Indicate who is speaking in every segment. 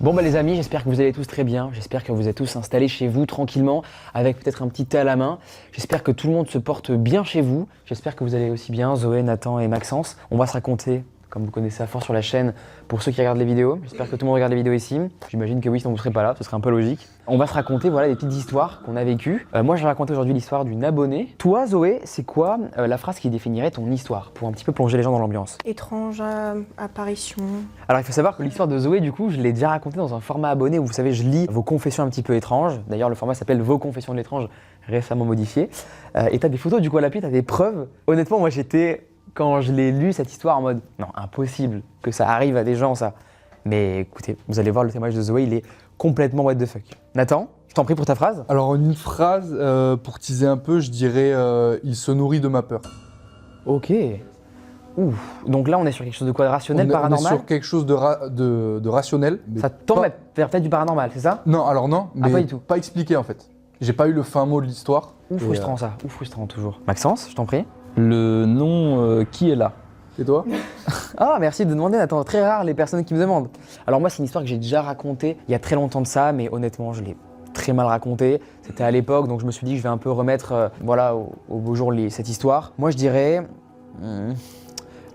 Speaker 1: Bon bah les amis, j'espère que vous allez tous très bien, j'espère que vous êtes tous installés chez vous tranquillement, avec peut-être un petit thé à la main. J'espère que tout le monde se porte bien chez vous, j'espère que vous allez aussi bien, Zoé, Nathan et Maxence. On va se raconter, comme vous connaissez à fort sur la chaîne, pour ceux qui regardent les vidéos. J'espère que tout le monde regarde les vidéos ici. J'imagine que oui, sinon vous ne serez pas là, ce serait un peu logique. On va se raconter voilà, des petites histoires qu'on a vécues. Moi, je vais raconter aujourd'hui l'histoire d'une abonnée. Toi, Zoé, c'est quoi la phrase qui définirait ton histoire, pour un petit peu plonger les gens dans l'ambiance?
Speaker 2: Étrange apparition.
Speaker 1: Alors, il faut savoir que l'histoire de Zoé, du coup, je l'ai déjà racontée dans un format abonné où, vous savez, je lis vos confessions un petit peu étranges. D'ailleurs, le format s'appelle Vos confessions de l'étrange, récemment modifié. Et tu as des photos, du coup, à l'appui, tu as des preuves. Honnêtement, moi, j'étais... Quand je l'ai lu, cette histoire, en mode non, impossible que ça arrive à des gens, ça. Mais écoutez, vous allez voir le témoignage de Zoé, il est complètement what the fuck. Nathan, je t'en prie pour ta phrase.
Speaker 3: Alors, une phrase, pour teaser un peu, je dirais il se nourrit de ma peur.
Speaker 1: Ok. Ouf. Donc là, on est sur quelque chose de quoi? De rationnel, paranormal?
Speaker 3: On est sur quelque chose de rationnel.
Speaker 1: Ça tombe vers peut-être du paranormal, c'est ça?
Speaker 3: Non, alors non, mais
Speaker 1: pas du tout.
Speaker 3: Pas expliqué en fait. J'ai pas eu le fin mot de l'histoire.
Speaker 1: Ou frustrant ça, ou frustrant toujours. Maxence, je t'en prie.
Speaker 4: Le nom qui est là.
Speaker 3: Et toi?
Speaker 1: Ah, merci de demander, Nathan. Très rare les personnes qui me demandent. Alors moi, c'est une histoire que j'ai déjà racontée il y a très longtemps de ça, mais honnêtement, je l'ai très mal racontée. C'était à l'époque, donc je me suis dit que je vais un peu remettre voilà, au beau jour cette histoire. Moi, je dirais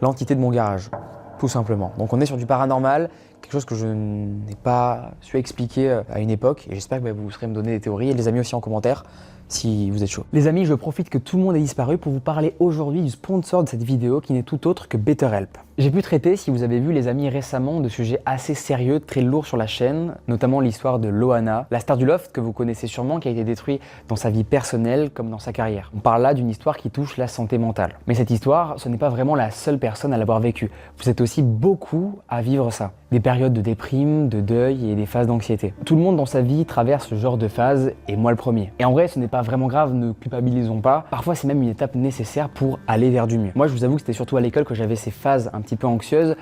Speaker 1: l'entité de mon garage, tout simplement. Donc on est sur du paranormal, quelque chose que je n'ai pas su expliquer à une époque, et j'espère que vous saurez me donner des théories, et les amis aussi en commentaire, si vous êtes chaud. Les amis, je profite que tout le monde ait disparu pour vous parler aujourd'hui du sponsor de cette vidéo qui n'est tout autre que BetterHelp. J'ai pu traiter, si vous avez vu les amis récemment, de sujets assez sérieux, très lourds sur la chaîne, notamment l'histoire de Loana, la star du loft que vous connaissez sûrement, qui a été détruite dans sa vie personnelle comme dans sa carrière. On parle là d'une histoire qui touche la santé mentale. Mais cette histoire, ce n'est pas vraiment la seule personne à l'avoir vécue. Vous êtes aussi beaucoup à vivre ça. Des périodes de déprime, de deuil et des phases d'anxiété. Tout le monde dans sa vie traverse ce genre de phase, et moi le premier. Et en vrai, ce n'est pas vraiment grave, ne culpabilisons pas. Parfois, c'est même une étape nécessaire pour aller vers du mieux. Moi, je vous avoue que c'était surtout à l'école que j'avais ces phases un petit peu anxieuses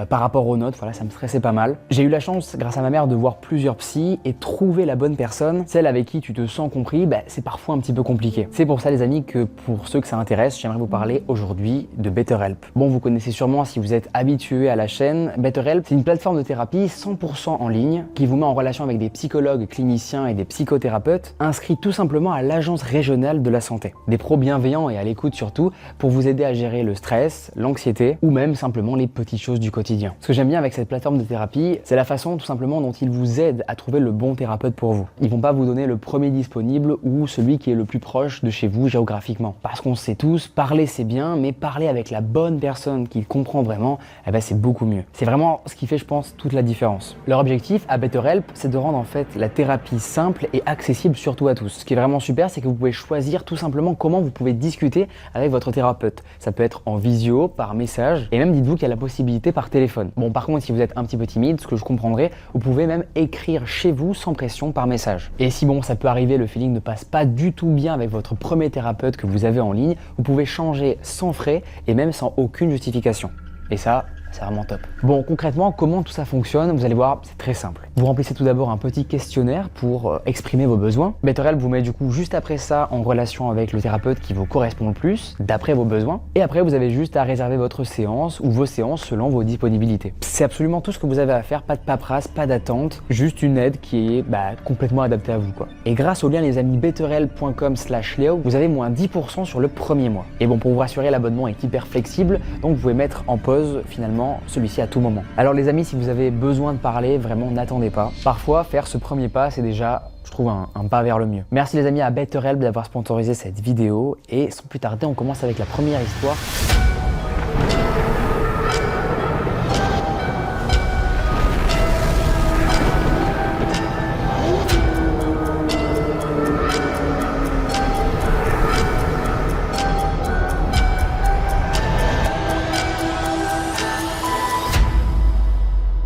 Speaker 1: par rapport aux notes, voilà, ça me stressait pas mal. J'ai eu la chance, grâce à ma mère, de voir plusieurs psys et trouver la bonne personne, celle avec qui tu te sens compris, c'est parfois un petit peu compliqué. C'est pour ça les amis que pour ceux que ça intéresse, j'aimerais vous parler aujourd'hui de BetterHelp. Bon, vous connaissez sûrement si vous êtes habitué à la chaîne, BetterHelp, c'est une plateforme de thérapie 100% en ligne qui vous met en relation avec des psychologues, cliniciens et des psychothérapeutes inscrits tout simplement à l'agence régionale de la santé. Des pros bienveillants et à l'écoute surtout pour vous aider à gérer le stress, l'anxiété ou même simplement les petites choses du quotidien. Ce que j'aime bien avec cette plateforme de thérapie, c'est la façon tout simplement dont ils vous aident à trouver le bon thérapeute pour vous. Ils vont pas vous donner le premier disponible ou celui qui est le plus proche de chez vous géographiquement. Parce qu'on sait tous, parler c'est bien, mais parler avec la bonne personne qui comprend vraiment, c'est beaucoup mieux. C'est vraiment ce qui fait, je pense, toute la différence. Leur objectif à BetterHelp, c'est de rendre en fait la thérapie simple et accessible surtout à tous. Ce qui est vraiment super, c'est que vous pouvez choisir tout simplement comment vous pouvez discuter avec votre thérapeute. Ça peut être en visio, par message, et même dites-vous qu'il y a la possibilité par téléphone. Bon, par contre, si vous êtes un petit peu timide, ce que je comprendrai, vous pouvez même écrire chez vous sans pression par message. Et si bon, ça peut arriver, le feeling ne passe pas du tout bien avec votre premier thérapeute que vous avez en ligne, vous pouvez changer sans frais et même sans aucune justification. Et ça, c'est vraiment top. Bon, concrètement, comment tout ça fonctionne? Vous allez voir, c'est très simple. Vous remplissez tout d'abord un petit questionnaire pour exprimer vos besoins. BetterHelp vous met du coup juste après ça en relation avec le thérapeute qui vous correspond le plus, d'après vos besoins. Et après, vous avez juste à réserver votre séance ou vos séances selon vos disponibilités. C'est absolument tout ce que vous avez à faire, pas de paperasse, pas d'attente, juste une aide qui est complètement adaptée à vous, quoi. Et grâce au lien les amis betterhelp.com/Leo, vous avez moins 10% sur le premier mois. Et bon, pour vous rassurer, l'abonnement est hyper flexible, donc vous pouvez mettre en pause finalement celui-ci à tout moment. Alors les amis, si vous avez besoin de parler, vraiment n'attendez pas. Parfois, faire ce premier pas, c'est déjà, je trouve, un pas vers le mieux. Merci les amis à BetterHelp d'avoir sponsorisé cette vidéo. Et sans plus tarder, on commence avec la première histoire.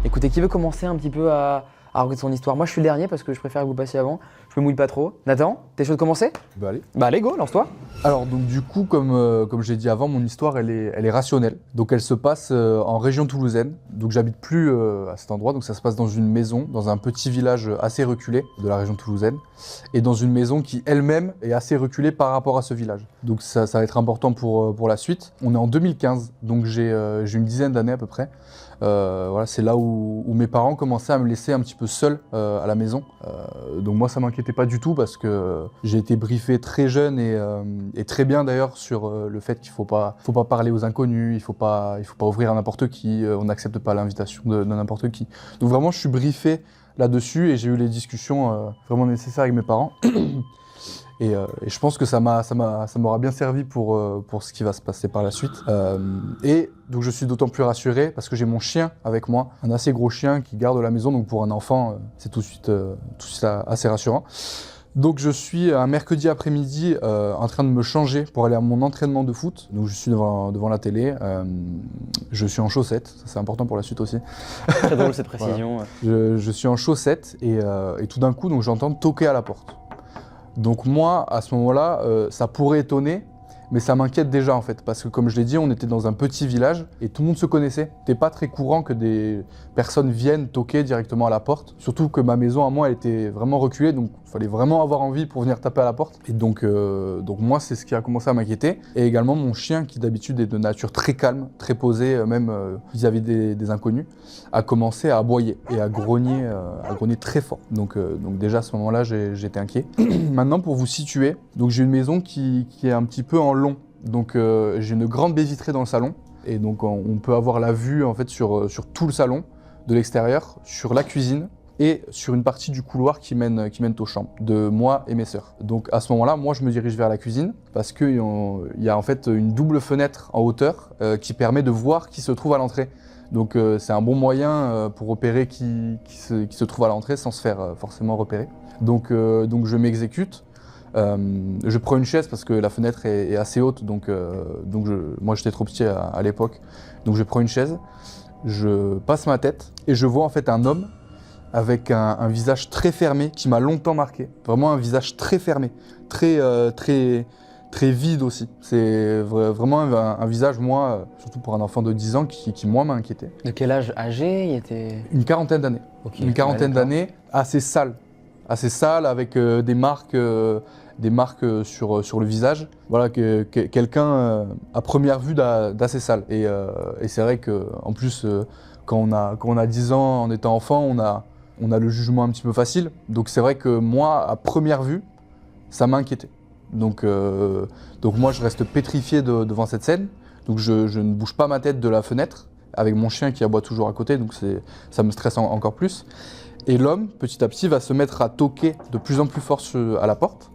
Speaker 1: Écoutez, qui veut commencer un petit peu à raconter son histoire? Moi, je suis le dernier parce que je préfère que vous passiez avant. Je me mouille pas trop. Nathan, t'es chaud de commencer?
Speaker 3: Bah allez.
Speaker 1: Bah allez, go, lance-toi.
Speaker 3: Alors donc du coup, comme j'ai dit avant, mon histoire elle est rationnelle. Donc elle se passe en région toulousaine. Donc j'habite plus à cet endroit. Donc ça se passe dans une maison, dans un petit village assez reculé de la région toulousaine, et dans une maison qui elle-même est assez reculée par rapport à ce village. Donc ça va être important pour la suite. On est en 2015, donc j'ai une dizaine d'années à peu près. Voilà, c'est là où mes parents commençaient à me laisser un petit peu seul à la maison. Donc moi, ça m'inquiétait pas du tout parce que j'ai été briefé très jeune et très bien d'ailleurs sur le fait qu'il faut pas parler aux inconnus, il faut pas ouvrir à n'importe qui, on n'accepte pas l'invitation de n'importe qui. Donc vraiment, je suis briefé là-dessus et j'ai eu les discussions vraiment nécessaires avec mes parents. Et je pense que ça m'aura bien servi pour ce qui va se passer par la suite. Et donc je suis d'autant plus rassuré parce que j'ai mon chien avec moi, un assez gros chien qui garde la maison. Donc pour un enfant, c'est tout de suite assez rassurant. Donc je suis un mercredi après-midi en train de me changer pour aller à mon entraînement de foot. Donc je suis devant la télé. Je suis en chaussettes, ça c'est important pour la suite aussi.
Speaker 1: Très drôle cette précision.
Speaker 3: Voilà. Je suis en chaussettes et tout d'un coup, donc j'entends toquer à la porte. Donc moi, à ce moment-là, ça pourrait étonner, mais ça m'inquiète déjà en fait, parce que comme je l'ai dit, on était dans un petit village et tout le monde se connaissait. C'était pas très courant que des personnes viennent toquer directement à la porte, surtout que ma maison à moi, elle était vraiment reculée, donc il fallait vraiment avoir envie pour venir taper à la porte. Et donc moi, c'est ce qui a commencé à m'inquiéter. Et également mon chien, qui d'habitude est de nature très calme, très posé, même vis-à-vis des inconnus, a commencé à aboyer et à grogner très fort. Donc déjà à ce moment-là, j'étais inquiet. Maintenant, pour vous situer, donc j'ai une maison qui est un petit peu en long. Donc j'ai une grande baie vitrée dans le salon et donc on peut avoir la vue en fait sur tout le salon de l'extérieur, sur la cuisine et sur une partie du couloir qui mène aux chambres de moi et mes sœurs. Donc à ce moment-là, moi je me dirige vers la cuisine parce qu'il y a en fait une double fenêtre en hauteur qui permet de voir qui se trouve à l'entrée. Donc c'est un bon moyen pour repérer qui se trouve à l'entrée sans se faire forcément repérer. Donc je m'exécute. Je prends une chaise parce que la fenêtre est assez haute, donc moi j'étais trop petit à l'époque, donc je prends une chaise, je passe ma tête et je vois en fait un homme avec un visage très fermé qui m'a longtemps marqué, vraiment un visage très fermé, très vide aussi. C'est vraiment un visage, moi, surtout pour un enfant de 10 ans, qui moi m'a inquiété.
Speaker 1: De quel âge âgé il était?
Speaker 3: Une quarantaine d'années.
Speaker 1: Okay.
Speaker 3: Une quarantaine d'années, assez sale avec des marques sur le visage. Voilà, quelqu'un à première vue d'assez sale. Et c'est vrai qu'en plus, quand on a 10 ans, en étant enfant, on a le jugement un petit peu facile. Donc c'est vrai que moi, à première vue, ça m'a inquiété. Donc moi, je reste pétrifié devant cette scène. Donc je ne bouge pas ma tête de la fenêtre, avec mon chien qui aboie toujours à côté, donc ça me stresse encore plus. Et l'homme, petit à petit, va se mettre à toquer de plus en plus fort à la porte.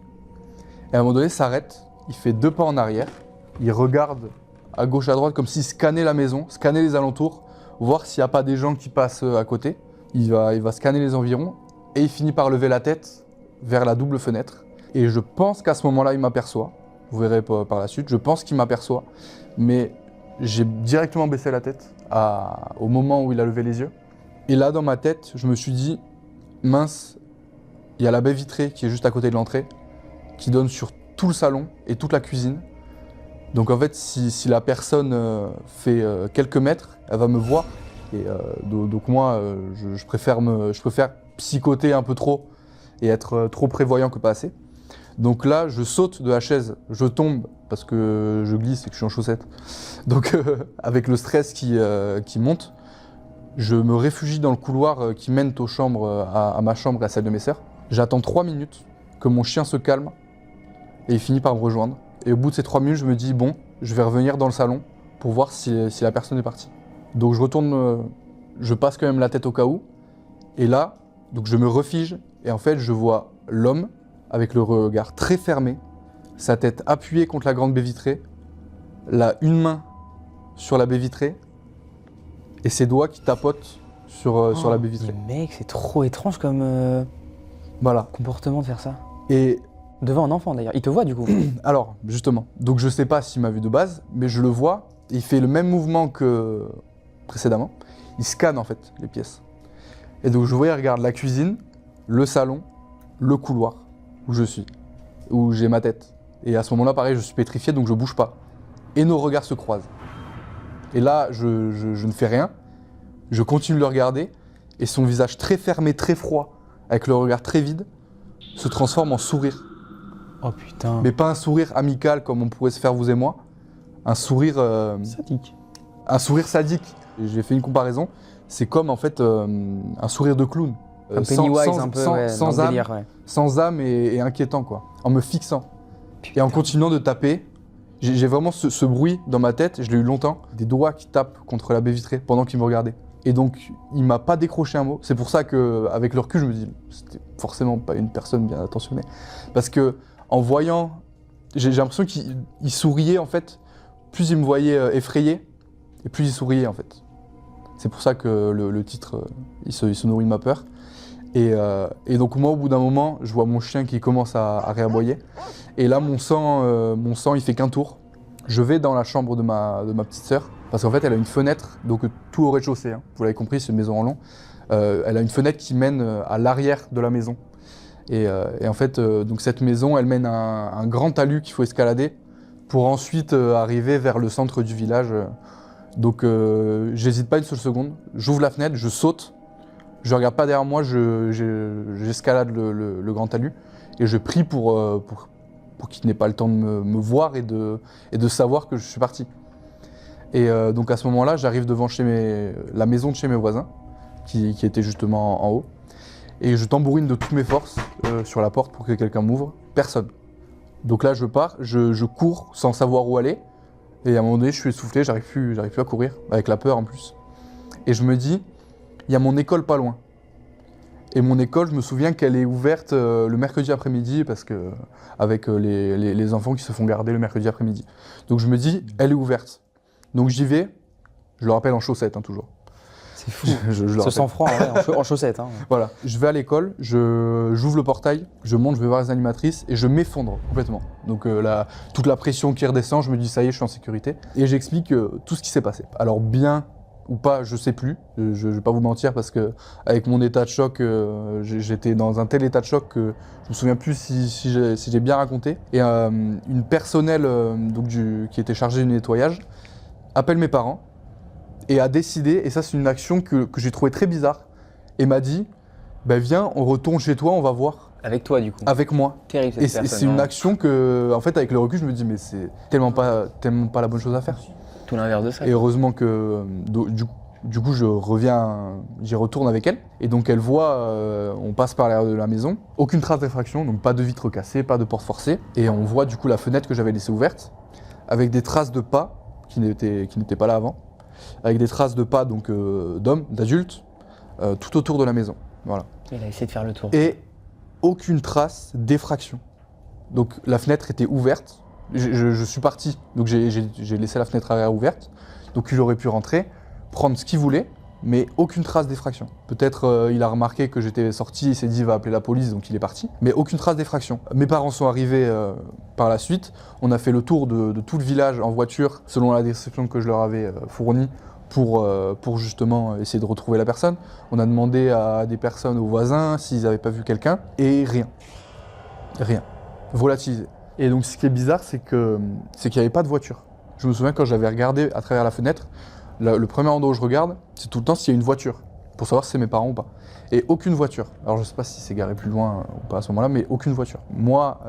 Speaker 3: Et à un moment donné, s'arrête, il fait 2 pas en arrière, il regarde à gauche, à droite, comme s'il scannait la maison, scannait les alentours, voir s'il n'y a pas des gens qui passent à côté. Il va scanner les environs et il finit par lever la tête vers la double fenêtre. Et je pense qu'à ce moment-là, il m'aperçoit. Vous verrez par la suite, je pense qu'il m'aperçoit. Mais j'ai directement baissé la tête au moment où il a levé les yeux. Et là, dans ma tête, je me suis dit, mince, il y a la baie vitrée qui est juste à côté de l'entrée, qui donne sur tout le salon et toute la cuisine. Donc en fait, si la personne fait quelques mètres, elle va me voir. Et donc moi, je préfère psychoter un peu trop et être trop prévoyant que pas assez. Donc là, je saute de la chaise, je tombe parce que je glisse et que je suis en chaussettes. Donc avec le stress qui monte, je me réfugie dans le couloir qui mène aux chambres, à ma chambre et à la salle de mes sœurs. J'attends 3 minutes que mon chien se calme et il finit par me rejoindre. Et au bout de ces 3 minutes, je me dis bon, je vais revenir dans le salon pour voir si la personne est partie. Donc je retourne, je passe quand même la tête au cas où. Et là, donc je me refige et en fait je vois l'homme avec le regard très fermé, sa tête appuyée contre la grande baie vitrée, une main sur la baie vitrée et ses doigts qui tapotent sur la baie vitrée.
Speaker 1: Mais mec, c'est trop étrange comme
Speaker 3: Voilà.
Speaker 1: comportement de faire ça.
Speaker 3: Et
Speaker 1: devant un enfant d'ailleurs, il te voit du coup.
Speaker 3: alors, justement, donc je sais pas s'il m'a vu de base, mais je le vois, il fait le même mouvement que précédemment, il scanne en fait les pièces. Et donc je vois, il regarde la cuisine, le salon, le couloir où je suis, où j'ai ma tête. Et à ce moment-là, pareil, je suis pétrifié, donc je bouge pas. Et nos regards se croisent. Et là, je ne fais rien, je continue de le regarder, et son visage très fermé, très froid, avec le regard très vide, se transforme en sourire.
Speaker 1: Oh putain.
Speaker 3: Mais pas un sourire amical comme on pourrait se faire vous et moi, un sourire
Speaker 1: sadique.
Speaker 3: Un sourire sadique. Et j'ai fait une comparaison, c'est comme en fait un sourire de clown.
Speaker 1: Comme Pennywise un peu, ouais, dans le
Speaker 3: âme,
Speaker 1: délire, ouais.
Speaker 3: sans âme et inquiétant quoi, en me fixant. Et en continuant de taper, j'ai vraiment ce bruit dans ma tête, je l'ai eu longtemps, des doigts qui tapent contre la baie vitrée pendant qu'il me regardait. Et donc il m'a pas décroché un mot. C'est pour ça qu'avec le recul je me dis, c'était forcément pas une personne bien attentionnée. Parce que en voyant, j'ai l'impression qu'il souriait en fait, plus il me voyait effrayé, et plus il souriait en fait. C'est pour ça que le titre, il se nourrit de ma peur. Et donc moi, au bout d'un moment, je vois mon chien qui commence à réaboyer. Et là, mon sang, il fait qu'un tour. Je vais dans la chambre de ma petite sœur, parce qu'en fait, elle a une fenêtre, donc tout au rez-de-chaussée. Hein. Vous l'avez compris, c'est une maison en long. Elle a une fenêtre qui mène à l'arrière de la maison. Et en fait, donc cette maison, elle mène à un grand talus qu'il faut escalader pour ensuite arriver vers le centre du village. Donc j'hésite pas une seule seconde. J'ouvre la fenêtre, je saute. Je regarde pas derrière moi, j'escalade le grand talus et je prie pour qu'il n'ait pas le temps de me voir et de savoir que je suis parti. Et donc à ce moment-là, j'arrive devant la maison de chez mes voisins, qui était justement en haut, et je tambourine de toutes mes forces sur la porte pour que quelqu'un m'ouvre. Personne. Donc là, je pars, je cours sans savoir où aller, et à un moment donné, je suis essoufflé, j'arrive plus à courir, avec la peur en plus. Et je me dis, il y a mon école pas loin. Et mon école, je me souviens qu'elle est ouverte le mercredi après-midi, parce que avec les enfants qui se font garder le mercredi après-midi. Donc je me dis, elle est ouverte. Donc j'y vais, je le rappelle en chaussettes hein, toujours.
Speaker 1: C'est fou.
Speaker 3: Je le
Speaker 1: Ce
Speaker 3: rappelle.
Speaker 1: 100 francs en chaussettes. Hein.
Speaker 3: Voilà, je vais à l'école, j'ouvre le portail, je monte, je vais voir les animatrices et je m'effondre complètement. Donc toute la pression qui redescend, je me dis ça y est, je suis en sécurité. Et j'explique tout ce qui s'est passé. Alors bien ou pas, je sais plus. Je vais pas vous mentir parce que avec mon état de choc, j'étais dans un tel état de choc que je me souviens plus si j'ai bien raconté. Et une personnelle qui était chargée du nettoyage appelle mes parents et a décidé, et ça c'est une action que j'ai trouvée très bizarre, et m'a dit viens, on retourne chez toi, on va voir.
Speaker 1: Avec toi du coup.
Speaker 3: Avec moi.
Speaker 1: Terrible cette
Speaker 3: Et
Speaker 1: personne.
Speaker 3: c'est une action que, en fait, avec le recul, je me dis mais c'est tellement pas la bonne chose à faire.
Speaker 1: Tout l'inverse de ça.
Speaker 3: Et heureusement que du coup j'y retourne avec elle. Et donc elle voit, on passe par l'arrière de la maison, aucune trace d'effraction, donc pas de vitre cassée, pas de porte forcée. Et on voit du coup la fenêtre que j'avais laissée ouverte, avec des traces de pas qui n'étaient pas là avant, avec des traces de pas donc d'hommes, d'adultes, tout autour de la maison. Voilà.
Speaker 1: Il a essayé de faire le tour.
Speaker 3: Et aucune trace d'effraction. Donc la fenêtre était ouverte. Je suis parti, donc j'ai laissé la fenêtre arrière ouverte. Donc il aurait pu rentrer, prendre ce qu'il voulait, mais aucune trace d'effraction. Peut-être il a remarqué que j'étais sorti, il s'est dit il va appeler la police, donc il est parti. Mais aucune trace d'effraction. Mes parents sont arrivés par la suite. On a fait le tour de tout le village en voiture, selon la description que je leur avais fournie, pour justement essayer de retrouver la personne. On a demandé à des personnes, aux voisins, s'ils n'avaient pas vu quelqu'un, et rien. Rien. Volatilisé. Et donc ce qui est bizarre, c'est qu'il n'y avait pas de voiture. Je me souviens quand j'avais regardé à travers la fenêtre, le premier endroit où je regarde, c'est tout le temps s'il y a une voiture, pour savoir si c'est mes parents ou pas. Et aucune voiture. Alors je ne sais pas si c'est garé plus loin ou pas à ce moment-là, mais aucune voiture. Moi,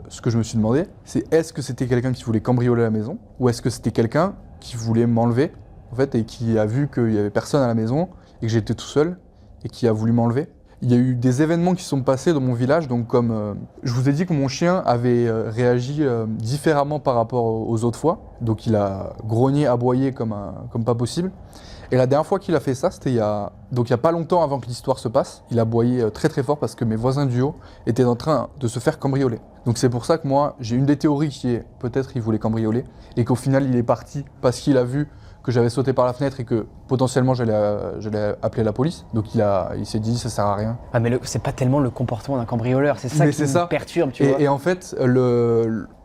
Speaker 3: ce que je me suis demandé, c'est est-ce que c'était quelqu'un qui voulait cambrioler la maison, ou est-ce que c'était quelqu'un qui voulait m'enlever, en fait, et qui a vu qu'il n'y avait personne à la maison, et que j'étais tout seul, et qui a voulu m'enlever. Il y a eu des événements qui sont passés dans mon village, donc comme je vous ai dit que mon chien avait réagi différemment par rapport aux autres fois, donc il a grogné, aboyé comme pas possible. Et la dernière fois qu'il a fait ça, c'était il y a pas longtemps avant que l'histoire se passe. Il a aboyé très très fort parce que mes voisins du haut étaient en train de se faire cambrioler. Donc c'est pour ça que moi, j'ai une des théories qui est peut-être il voulait cambrioler et qu'au final il est parti parce qu'il a vu que j'avais sauté par la fenêtre et que potentiellement j'allais appeler la police. Donc il s'est dit ça sert à rien.
Speaker 1: Ah mais c'est pas tellement le comportement d'un cambrioleur, c'est ça
Speaker 3: Mais
Speaker 1: qui me perturbe, tu vois.
Speaker 3: Et en fait,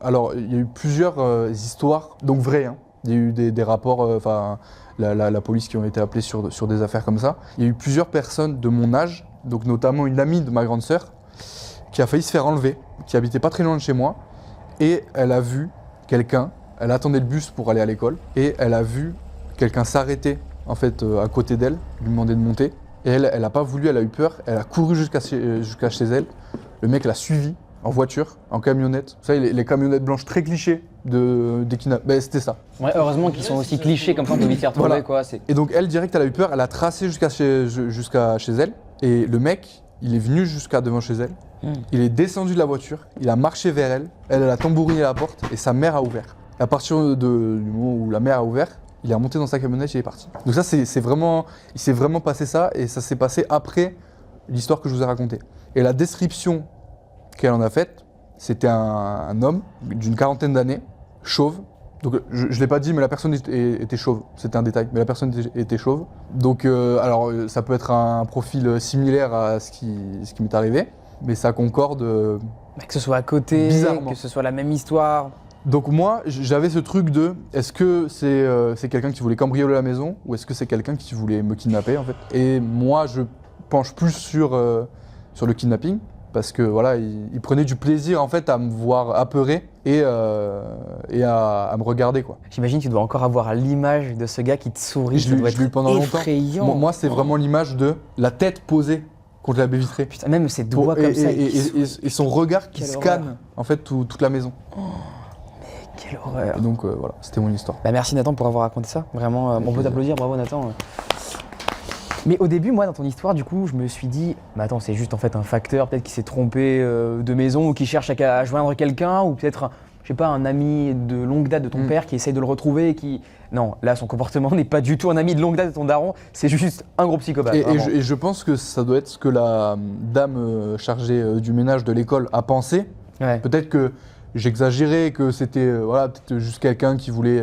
Speaker 3: alors il y a eu plusieurs histoires, donc vraies. Hein. Il y a eu des rapports, la police qui ont été appelés sur des affaires comme ça. Il y a eu plusieurs personnes de mon âge, donc notamment une amie de ma grande sœur, qui a failli se faire enlever, qui habitait pas très loin de chez moi, et elle a vu quelqu'un, elle attendait le bus pour aller à l'école, et elle a vu quelqu'un s'arrêter en fait à côté d'elle, lui demander de monter, et elle a pas voulu, elle a eu peur, elle a couru jusqu'à chez elle, le mec l'a suivie en voiture, en camionnette, vous savez les camionnettes blanches très clichés, des kidnappings. Ben, c'était ça.
Speaker 1: Ouais, heureusement qu'ils sont aussi clichés comme ça, on peut vite y retrouver
Speaker 3: Voilà.
Speaker 1: quoi.
Speaker 3: Et donc elle, direct, elle a eu peur, elle a tracé jusqu'à chez elle. Et le mec, il est venu jusqu'à devant chez elle. Il est descendu de la voiture, il a marché vers elle. Elle a tambouriné la porte et sa mère a ouvert. Et à partir du moment où la mère a ouvert, il est remonté dans sa camionnette et il est parti. Donc ça, il s'est vraiment passé ça et ça s'est passé après l'histoire que je vous ai racontée. Et la description qu'elle en a faite, c'était un homme d'une quarantaine d'années, chauve. Donc je ne l'ai pas dit, mais la personne était chauve. C'était un détail, mais la personne était chauve. Donc alors ça peut être un profil similaire à ce qui m'est arrivé, mais ça concorde.
Speaker 1: Que ce soit à côté,
Speaker 3: bizarrement.
Speaker 1: que ce soit la même histoire.
Speaker 3: Donc moi, j'avais ce truc de, est-ce que c'est quelqu'un qui voulait cambrioler la maison ou est-ce que c'est quelqu'un qui voulait me kidnapper en fait. Et moi, je penche plus sur le kidnapping parce que voilà, il prenait du plaisir en fait à me voir apeuré et à me regarder quoi.
Speaker 1: J'imagine que tu dois encore avoir l'image de ce gars qui te sourit.
Speaker 3: Je l'ai eu pendant
Speaker 1: effrayant.
Speaker 3: longtemps. Moi, c'est vraiment l'image de la tête posée contre la baie vitrée.
Speaker 1: Putain, même ses doigts comme ça.
Speaker 3: Et son regard qui
Speaker 1: Quelle
Speaker 3: scanne
Speaker 1: horreur.
Speaker 3: en fait toute la maison.
Speaker 1: Quelle horreur.
Speaker 3: Et donc voilà, c'était mon histoire.
Speaker 1: Bah merci Nathan pour avoir raconté ça. Vraiment, on peut t'applaudir, bravo Nathan. Mais au début, moi, dans ton histoire, du coup, je me suis dit, mais attends, c'est juste en fait un facteur, peut-être qui s'est trompé de maison ou qui cherche à joindre quelqu'un, ou peut-être, je sais pas, un ami de longue date de ton père qui essaye de le retrouver et qui... Non, là, son comportement n'est pas du tout un ami de longue date de ton daron, c'est juste un gros psychopathe.
Speaker 3: Et je pense que ça doit être ce que la dame chargée du ménage de l'école a pensé.
Speaker 1: Ouais.
Speaker 3: Peut-être que j'exagérais, que c'était voilà, peut-être juste quelqu'un qui voulait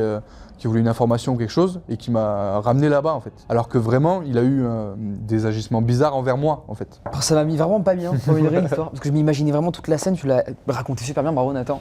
Speaker 3: une information ou quelque chose et qui m'a ramené là-bas en fait. Alors que vraiment, il a eu des agissements bizarres envers moi en fait.
Speaker 1: Alors, ça m'a mis vraiment pas bien, pour une vraie histoire, parce que je m'imaginais vraiment toute la scène, tu l'as raconté super bien, bravo Nathan.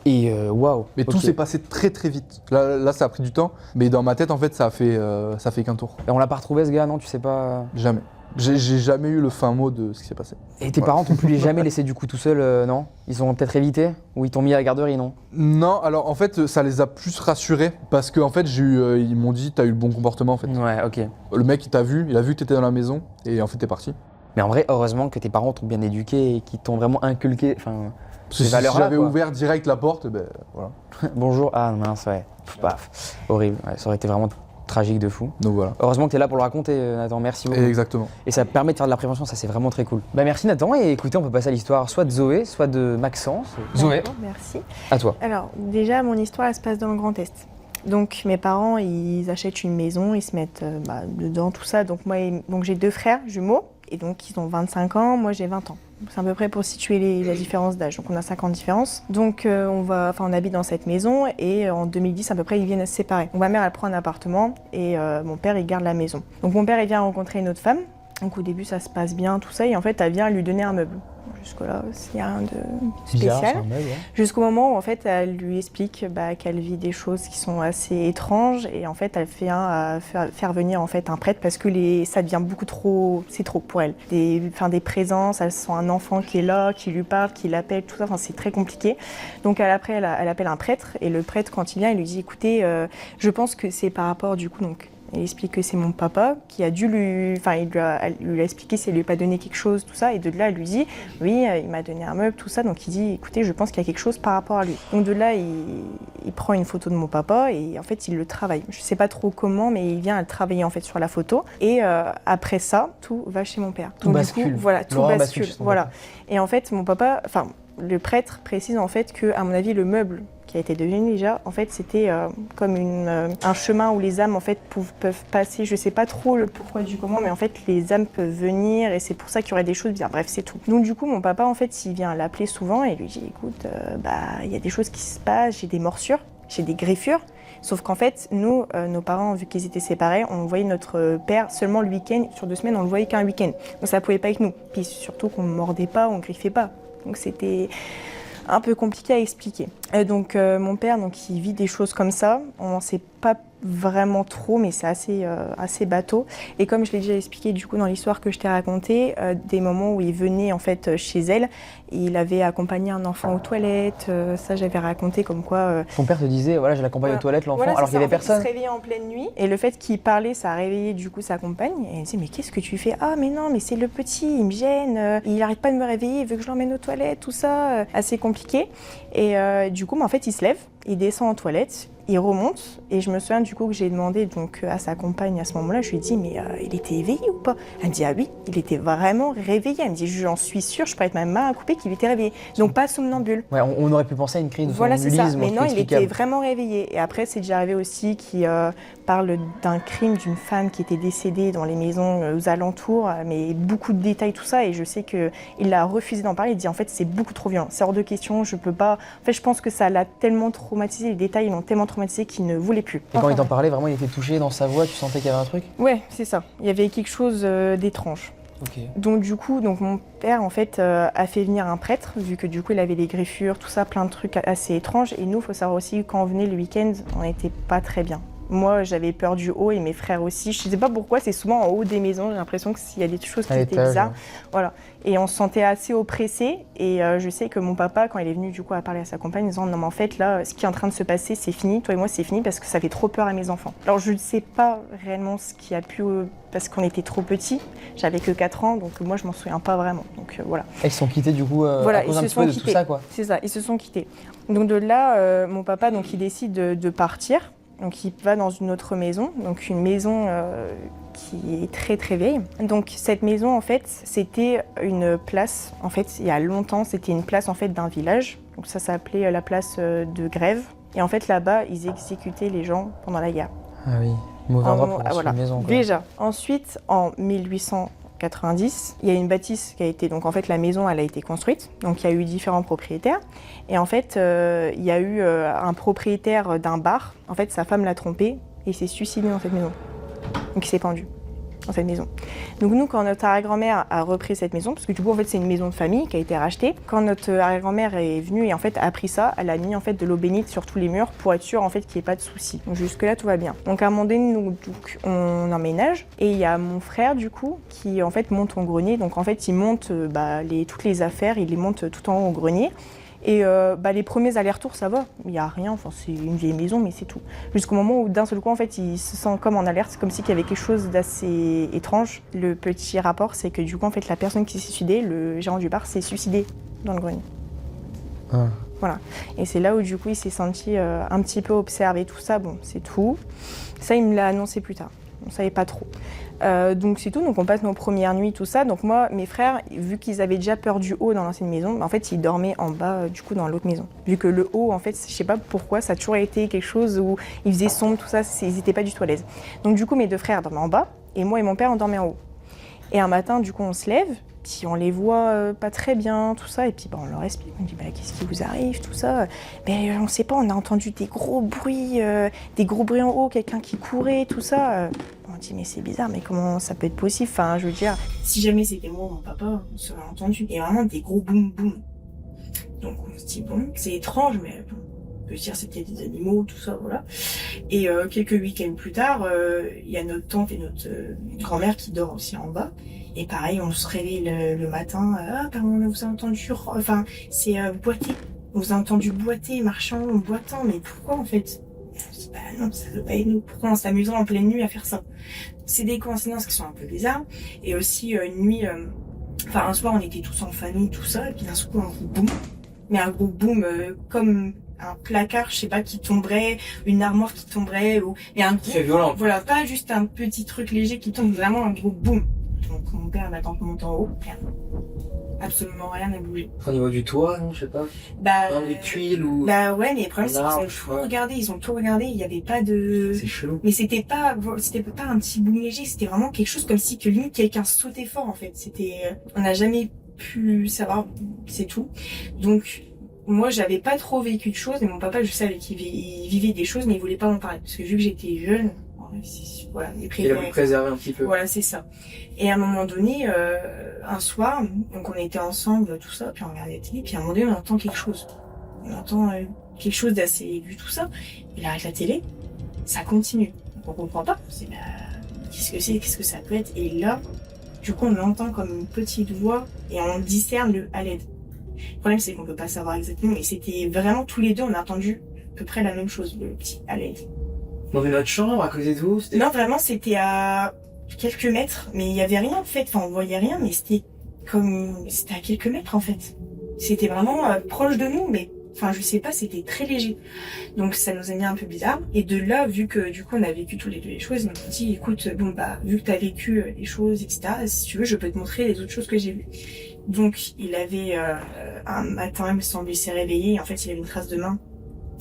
Speaker 1: Et waouh.
Speaker 3: Mais tout s'est passé très très vite. Là, ça a pris du temps, mais dans ma tête en fait, ça a fait qu'un tour.
Speaker 1: Et on l'a pas retrouvé ce gars, non, tu sais pas.
Speaker 3: Jamais. J'ai jamais eu le fin mot de ce qui s'est passé.
Speaker 1: Et tes parents t'ont pu les jamais laissé du coup tout seul, non? Ils ont peut-être évité? Ou ils t'ont mis à la garderie, non?
Speaker 3: Non, alors en fait, ça les a plus rassurés parce qu'en fait, ils m'ont dit, t'as eu le bon comportement en fait.
Speaker 1: Ouais, ok.
Speaker 3: Le mec, il t'a vu, il a vu que t'étais dans la maison et en fait, t'es parti.
Speaker 1: Mais en vrai, heureusement que tes parents t'ont bien éduqué et qu'ils t'ont vraiment inculqué, enfin,
Speaker 3: Parce
Speaker 1: ces
Speaker 3: que si
Speaker 1: valeurs-là,
Speaker 3: j'avais
Speaker 1: quoi.
Speaker 3: ouvert direct la porte, ben voilà.
Speaker 1: Bonjour, ah mince, ouais. Paf, horrible, ouais, ça aurait été vraiment tragique de fou.
Speaker 3: Donc voilà.
Speaker 1: Heureusement que t'es là pour le raconter, Nathan, merci beaucoup.
Speaker 3: Exactement.
Speaker 1: Et ça permet de faire de la prévention, ça c'est vraiment très cool. Bah merci Nathan, et écoutez, on peut passer à l'histoire soit de Zoé, soit de Maxence. Zoé,
Speaker 2: D'accord, merci.
Speaker 1: à toi.
Speaker 2: Alors, déjà, mon histoire, elle se passe dans le Grand Est. Donc, mes parents, ils achètent une maison, ils se mettent dedans, tout ça. Donc, donc j'ai 2 frères jumeaux, et donc ils ont 25 ans, moi j'ai 20 ans. C'est à peu près pour situer la différence d'âge. Donc, on a 5 ans de différence. Donc, on habite dans cette maison, et en 2010, à peu près, ils viennent se séparer. Donc, ma mère, elle prend un appartement, et mon père, il garde la maison. Donc, mon père, il vient rencontrer une autre femme. Donc, au début, ça se passe bien, tout ça, et en fait, elle vient lui donner un meuble. Jusque-là, il n'y a rien de spécial. Jusqu'au moment où en fait, elle lui explique qu'elle vit des choses qui sont assez étranges et en fait, elle fait faire venir en fait un prêtre parce que ça devient beaucoup trop, c'est trop pour elle. Des présences, elle sent un enfant qui est là, qui lui parle, qui l'appelle, tout ça. Enfin, c'est très compliqué. Donc après, elle appelle un prêtre et le prêtre quand il vient, il lui dit écoutez, je pense que c'est par rapport du coup donc. Il explique que c'est mon papa qui a dû lui a expliqué si elle lui a pas donné quelque chose, tout ça. Et de là, elle lui dit, oui, il m'a donné un meuble, tout ça. Donc il dit, écoutez, je pense qu'il y a quelque chose par rapport à lui. Donc de là, il prend une photo de mon papa et en fait, il le travaille. Je sais pas trop comment, mais il vient à le travailler en fait sur la photo. Et après ça, tout va chez mon père.
Speaker 1: Tout
Speaker 2: Donc,
Speaker 1: bascule.
Speaker 2: Du coup, voilà, tout
Speaker 1: Laurent
Speaker 2: bascule.
Speaker 1: bascule,
Speaker 2: Voilà. Et en fait, mon papa, le prêtre précise en fait que, à mon avis, le meuble qui a été devenu déjà, en fait, c'était comme un chemin où les âmes en fait peuvent passer. Je sais pas trop le pourquoi du comment, mais en fait, les âmes peuvent venir et c'est pour ça qu'il y aurait des choses bizarres. Bref, c'est tout. Donc du coup, mon papa, en fait, il vient l'appeler souvent et lui dit, écoute, il y a des choses qui se passent, j'ai des morsures, j'ai des griffures. Sauf qu'en fait, nous, nos parents, vu qu'ils étaient séparés, on voyait notre père seulement le week-end. Sur 2 semaines, on le voyait qu'un week-end. Donc ça pouvait pas avec nous. Puis surtout qu'on ne mordait pas, on ne griffait pas. Donc c'était un peu compliqué à expliquer. Et donc mon père, donc, il vit des choses comme ça. On ne sait pas vraiment trop, mais c'est assez bateau. Et comme je l'ai déjà expliqué du coup dans l'histoire que je t'ai racontée, des moments où il venait en fait chez elle, il avait accompagné un enfant aux toilettes. Ça, j'avais raconté comme quoi.
Speaker 1: Ton père te disait, voilà, je l'accompagne aux toilettes, l'enfant, alors qu'il y avait personne.
Speaker 2: Il se réveillait en pleine nuit et le fait qu'il parlait, ça a réveillé du coup sa compagne. Et elle disait, mais qu'est-ce que tu fais? Ah, mais non, mais c'est le petit, il me gêne, il arrête pas de me réveiller, il veut que je l'emmène aux toilettes, tout ça, assez compliqué. Et du coup, en fait, il se lève il descend en toilette, il remonte, et je me souviens du coup que j'ai demandé donc, à sa compagne à ce moment-là, je lui ai dit mais il était éveillé ou pas? Elle me dit ah oui, il était vraiment réveillé. Elle me dit j'en suis sûre, je prête ma main à couper qu'il était réveillé. Donc pas somnambule.
Speaker 1: Ouais, on aurait pu penser à une crise de
Speaker 2: Voilà, c'est ça.
Speaker 1: somnambulisme.
Speaker 2: Mais non, il était
Speaker 1: inexplicable.
Speaker 2: vraiment réveillé. Et après, c'est déjà arrivé aussi qu'il parle d'un crime d'une femme qui était décédée dans les maisons aux alentours, mais beaucoup de détails, tout ça. Et je sais qu'il a refusé d'en parler. Il dit en fait, c'est beaucoup trop violent. C'est hors de question, je peux pas. En fait, je pense que ça l'a tellement traumatisé, les détails l'ont tellement traumatisé qu'il ne voulait plus.
Speaker 1: Et quand il t'en parlait, vraiment, il était touché dans sa voix, tu sentais qu'il y avait un truc?
Speaker 2: Ouais, c'est ça. Il y avait quelque chose d'étrange.
Speaker 1: Ok.
Speaker 2: Donc du coup, mon père en fait a fait venir un prêtre, vu que du coup il avait des griffures, tout ça, plein de trucs assez étranges. Et nous, il faut savoir aussi, quand on venait le week-end, on n'était pas très bien. Moi, j'avais peur du haut et mes frères aussi. Je sais pas pourquoi, c'est souvent en haut des maisons. J'ai l'impression qu'il y a des choses qui étaient bizarres. Voilà. Et on se sentait assez oppressés. Et je sais que mon papa, quand il est venu du coup à parler à sa compagne, en disant non mais en fait là, ce qui est en train de se passer, c'est fini. Toi et moi, c'est fini parce que ça fait trop peur à mes enfants. Alors je ne sais pas réellement ce qui a pu, parce qu'on était trop petits. J'avais que 4 ans, donc moi je m'en souviens pas vraiment. Donc voilà.
Speaker 1: Ils se sont quittés du coup
Speaker 2: Voilà,
Speaker 1: à cause
Speaker 2: ils
Speaker 1: un
Speaker 2: se
Speaker 1: petit peu
Speaker 2: sont
Speaker 1: de tout
Speaker 2: quittés.
Speaker 1: ça, quoi.
Speaker 2: C'est ça, ils se sont quittés. Donc de là, mon papa, donc il décide de partir. Donc il va dans une autre maison, donc une maison qui est très très vieille. Donc cette maison en fait, c'était une place. En fait, il y a longtemps, c'était une place en fait d'un village. Donc ça s'appelait la place de Grève. Et en fait là-bas, ils exécutaient les gens pendant la guerre.
Speaker 1: Ah oui, mauvais endroit pour
Speaker 2: Voilà.
Speaker 1: une maison, quoi.
Speaker 2: Déjà. Ensuite, en 1890, il y a une bâtisse qui a été, donc en fait la maison elle a été construite, donc il y a eu différents propriétaires et en fait il y a eu un propriétaire d'un bar, en fait sa femme l'a trompé et il s'est suicidé dans cette maison, donc il s'est pendu dans cette maison. Donc nous quand notre arrière-grand-mère a repris cette maison, parce que du coup en fait c'est une maison de famille qui a été rachetée, quand notre arrière-grand-mère est venue et en fait a appris ça, elle a mis en fait de l'eau bénite sur tous les murs pour être sûre en fait qu'il n'y ait pas de soucis. Donc jusque là tout va bien. Donc à un moment donné nous donc, on emménage et il y a mon frère du coup qui en fait monte au grenier. Donc en fait il monte toutes les affaires, il les monte tout en haut au grenier. Et les premiers allers-retours, ça va, il n'y a rien, enfin, c'est une vieille maison, mais c'est tout. Jusqu'au moment où d'un seul coup, en fait, il se sent comme en alerte, c'est comme s'il y avait quelque chose d'assez étrange. Le petit rapport, c'est que du coup, en fait, la personne qui s'est suicidée, le gérant du bar, s'est suicidé dans le grenier.
Speaker 1: Ah.
Speaker 2: Voilà. Et c'est là où du coup, il s'est senti un petit peu observé, tout ça, bon, c'est tout. Ça, il me l'a annoncé plus tard, on ne savait pas trop. Donc c'est tout, donc on passe nos premières nuits, tout ça. Donc moi, mes frères, vu qu'ils avaient déjà peur du haut dans l'ancienne maison, en fait ils dormaient en bas, du coup dans l'autre maison. Vu que le haut, en fait, je sais pas pourquoi, ça a toujours été quelque chose où il faisait sombre, tout ça, ils n'étaient pas du tout à l'aise. Donc du coup mes deux frères dormaient en bas, et moi et mon père on dormait en haut. Et un matin, du coup on se lève, puis on les voit pas très bien, tout ça, et puis on leur explique, on dit qu'est-ce qui vous arrive, tout ça. Mais on sait pas, on a entendu des gros bruits en haut, quelqu'un qui courait, tout ça. On dit mais c'est bizarre, mais comment ça peut être possible? Enfin, je veux dire, si jamais c'était moi ou mon papa, on serait entendu. Et vraiment des gros boum boum. Donc on se dit bon, c'est étrange, mais bon, on peut se dire c'est peut-être des animaux, tout ça, voilà. Et quelques week-ends plus tard, il y a notre tante et notre grand-mère qui dort aussi en bas. Et pareil, on se réveille le matin, pardon, on vous a entendu, enfin, c'est boiter. On vous a entendu boiter, marchant, boitant, mais pourquoi en fait? On se dit, non, ça ne doit pas être nous. Pourquoi on s'amusant en pleine nuit à faire ça? C'est des coïncidences qui sont un peu bizarres. Et aussi, une nuit, un soir, on était tous en famille, tout ça, et puis d'un coup, un gros boum. Mais un gros boum, comme un placard, je sais pas, qui tomberait, une armoire qui tomberait, ou, et un gros,
Speaker 1: c'est violent.
Speaker 2: Voilà, pas juste un petit truc léger qui tombe, vraiment un gros boum. Donc mon père m'attend pour monter en haut, rien. Absolument rien n'a bougé.
Speaker 1: Au niveau du toit, non, je sais pas. Les tuiles ou.
Speaker 2: Ouais, mais le problème c'est qu'ils ont tout regardé, il y avait pas de.
Speaker 1: C'est chelou.
Speaker 2: Mais c'était pas un petit boum léger, c'était vraiment quelque chose comme si que limite quelqu'un sautait fort en fait. On n'a jamais pu savoir, c'est tout. Donc moi j'avais pas trop vécu de choses, et mon papa je savais qu'il vivait des choses, mais il voulait pas m'en parler parce que vu que j'étais jeune. Voilà, il a voulu préserver un petit peu. Voilà, c'est ça. Et à un moment donné, un soir, donc on était ensemble, tout ça, puis on regardait la télé, puis à un moment donné, on entend quelque chose. On entend quelque chose d'assez aigu, tout ça. Il arrête la télé, ça continue. Donc on comprend pas. C'est qu'est-ce que ça peut être? Et là, du coup, on l'entend comme une petite voix et on discerne le à l'aide. Le problème, c'est qu'on peut pas savoir exactement, mais c'était vraiment tous les deux, on a entendu à peu près la même chose, le petit à l'aide.
Speaker 1: Dans notre chambre, à côté de vous?
Speaker 2: Non, vraiment, c'était à quelques mètres, mais il y avait rien en fait. Enfin, on voyait rien, mais c'était à quelques mètres en fait. C'était vraiment proche de nous, mais Enfin, je sais pas, c'était très léger. Donc ça nous a mis un peu bizarre. Et de là, vu que du coup on a vécu tous les deux les choses, ils m'ont dit, écoute, bon bah, vu que t'as vécu les choses, etc., si tu veux, je peux te montrer les autres choses que j'ai vues. Donc il avait un matin, il me semble, il s'est réveillé, et en fait il avait une trace de main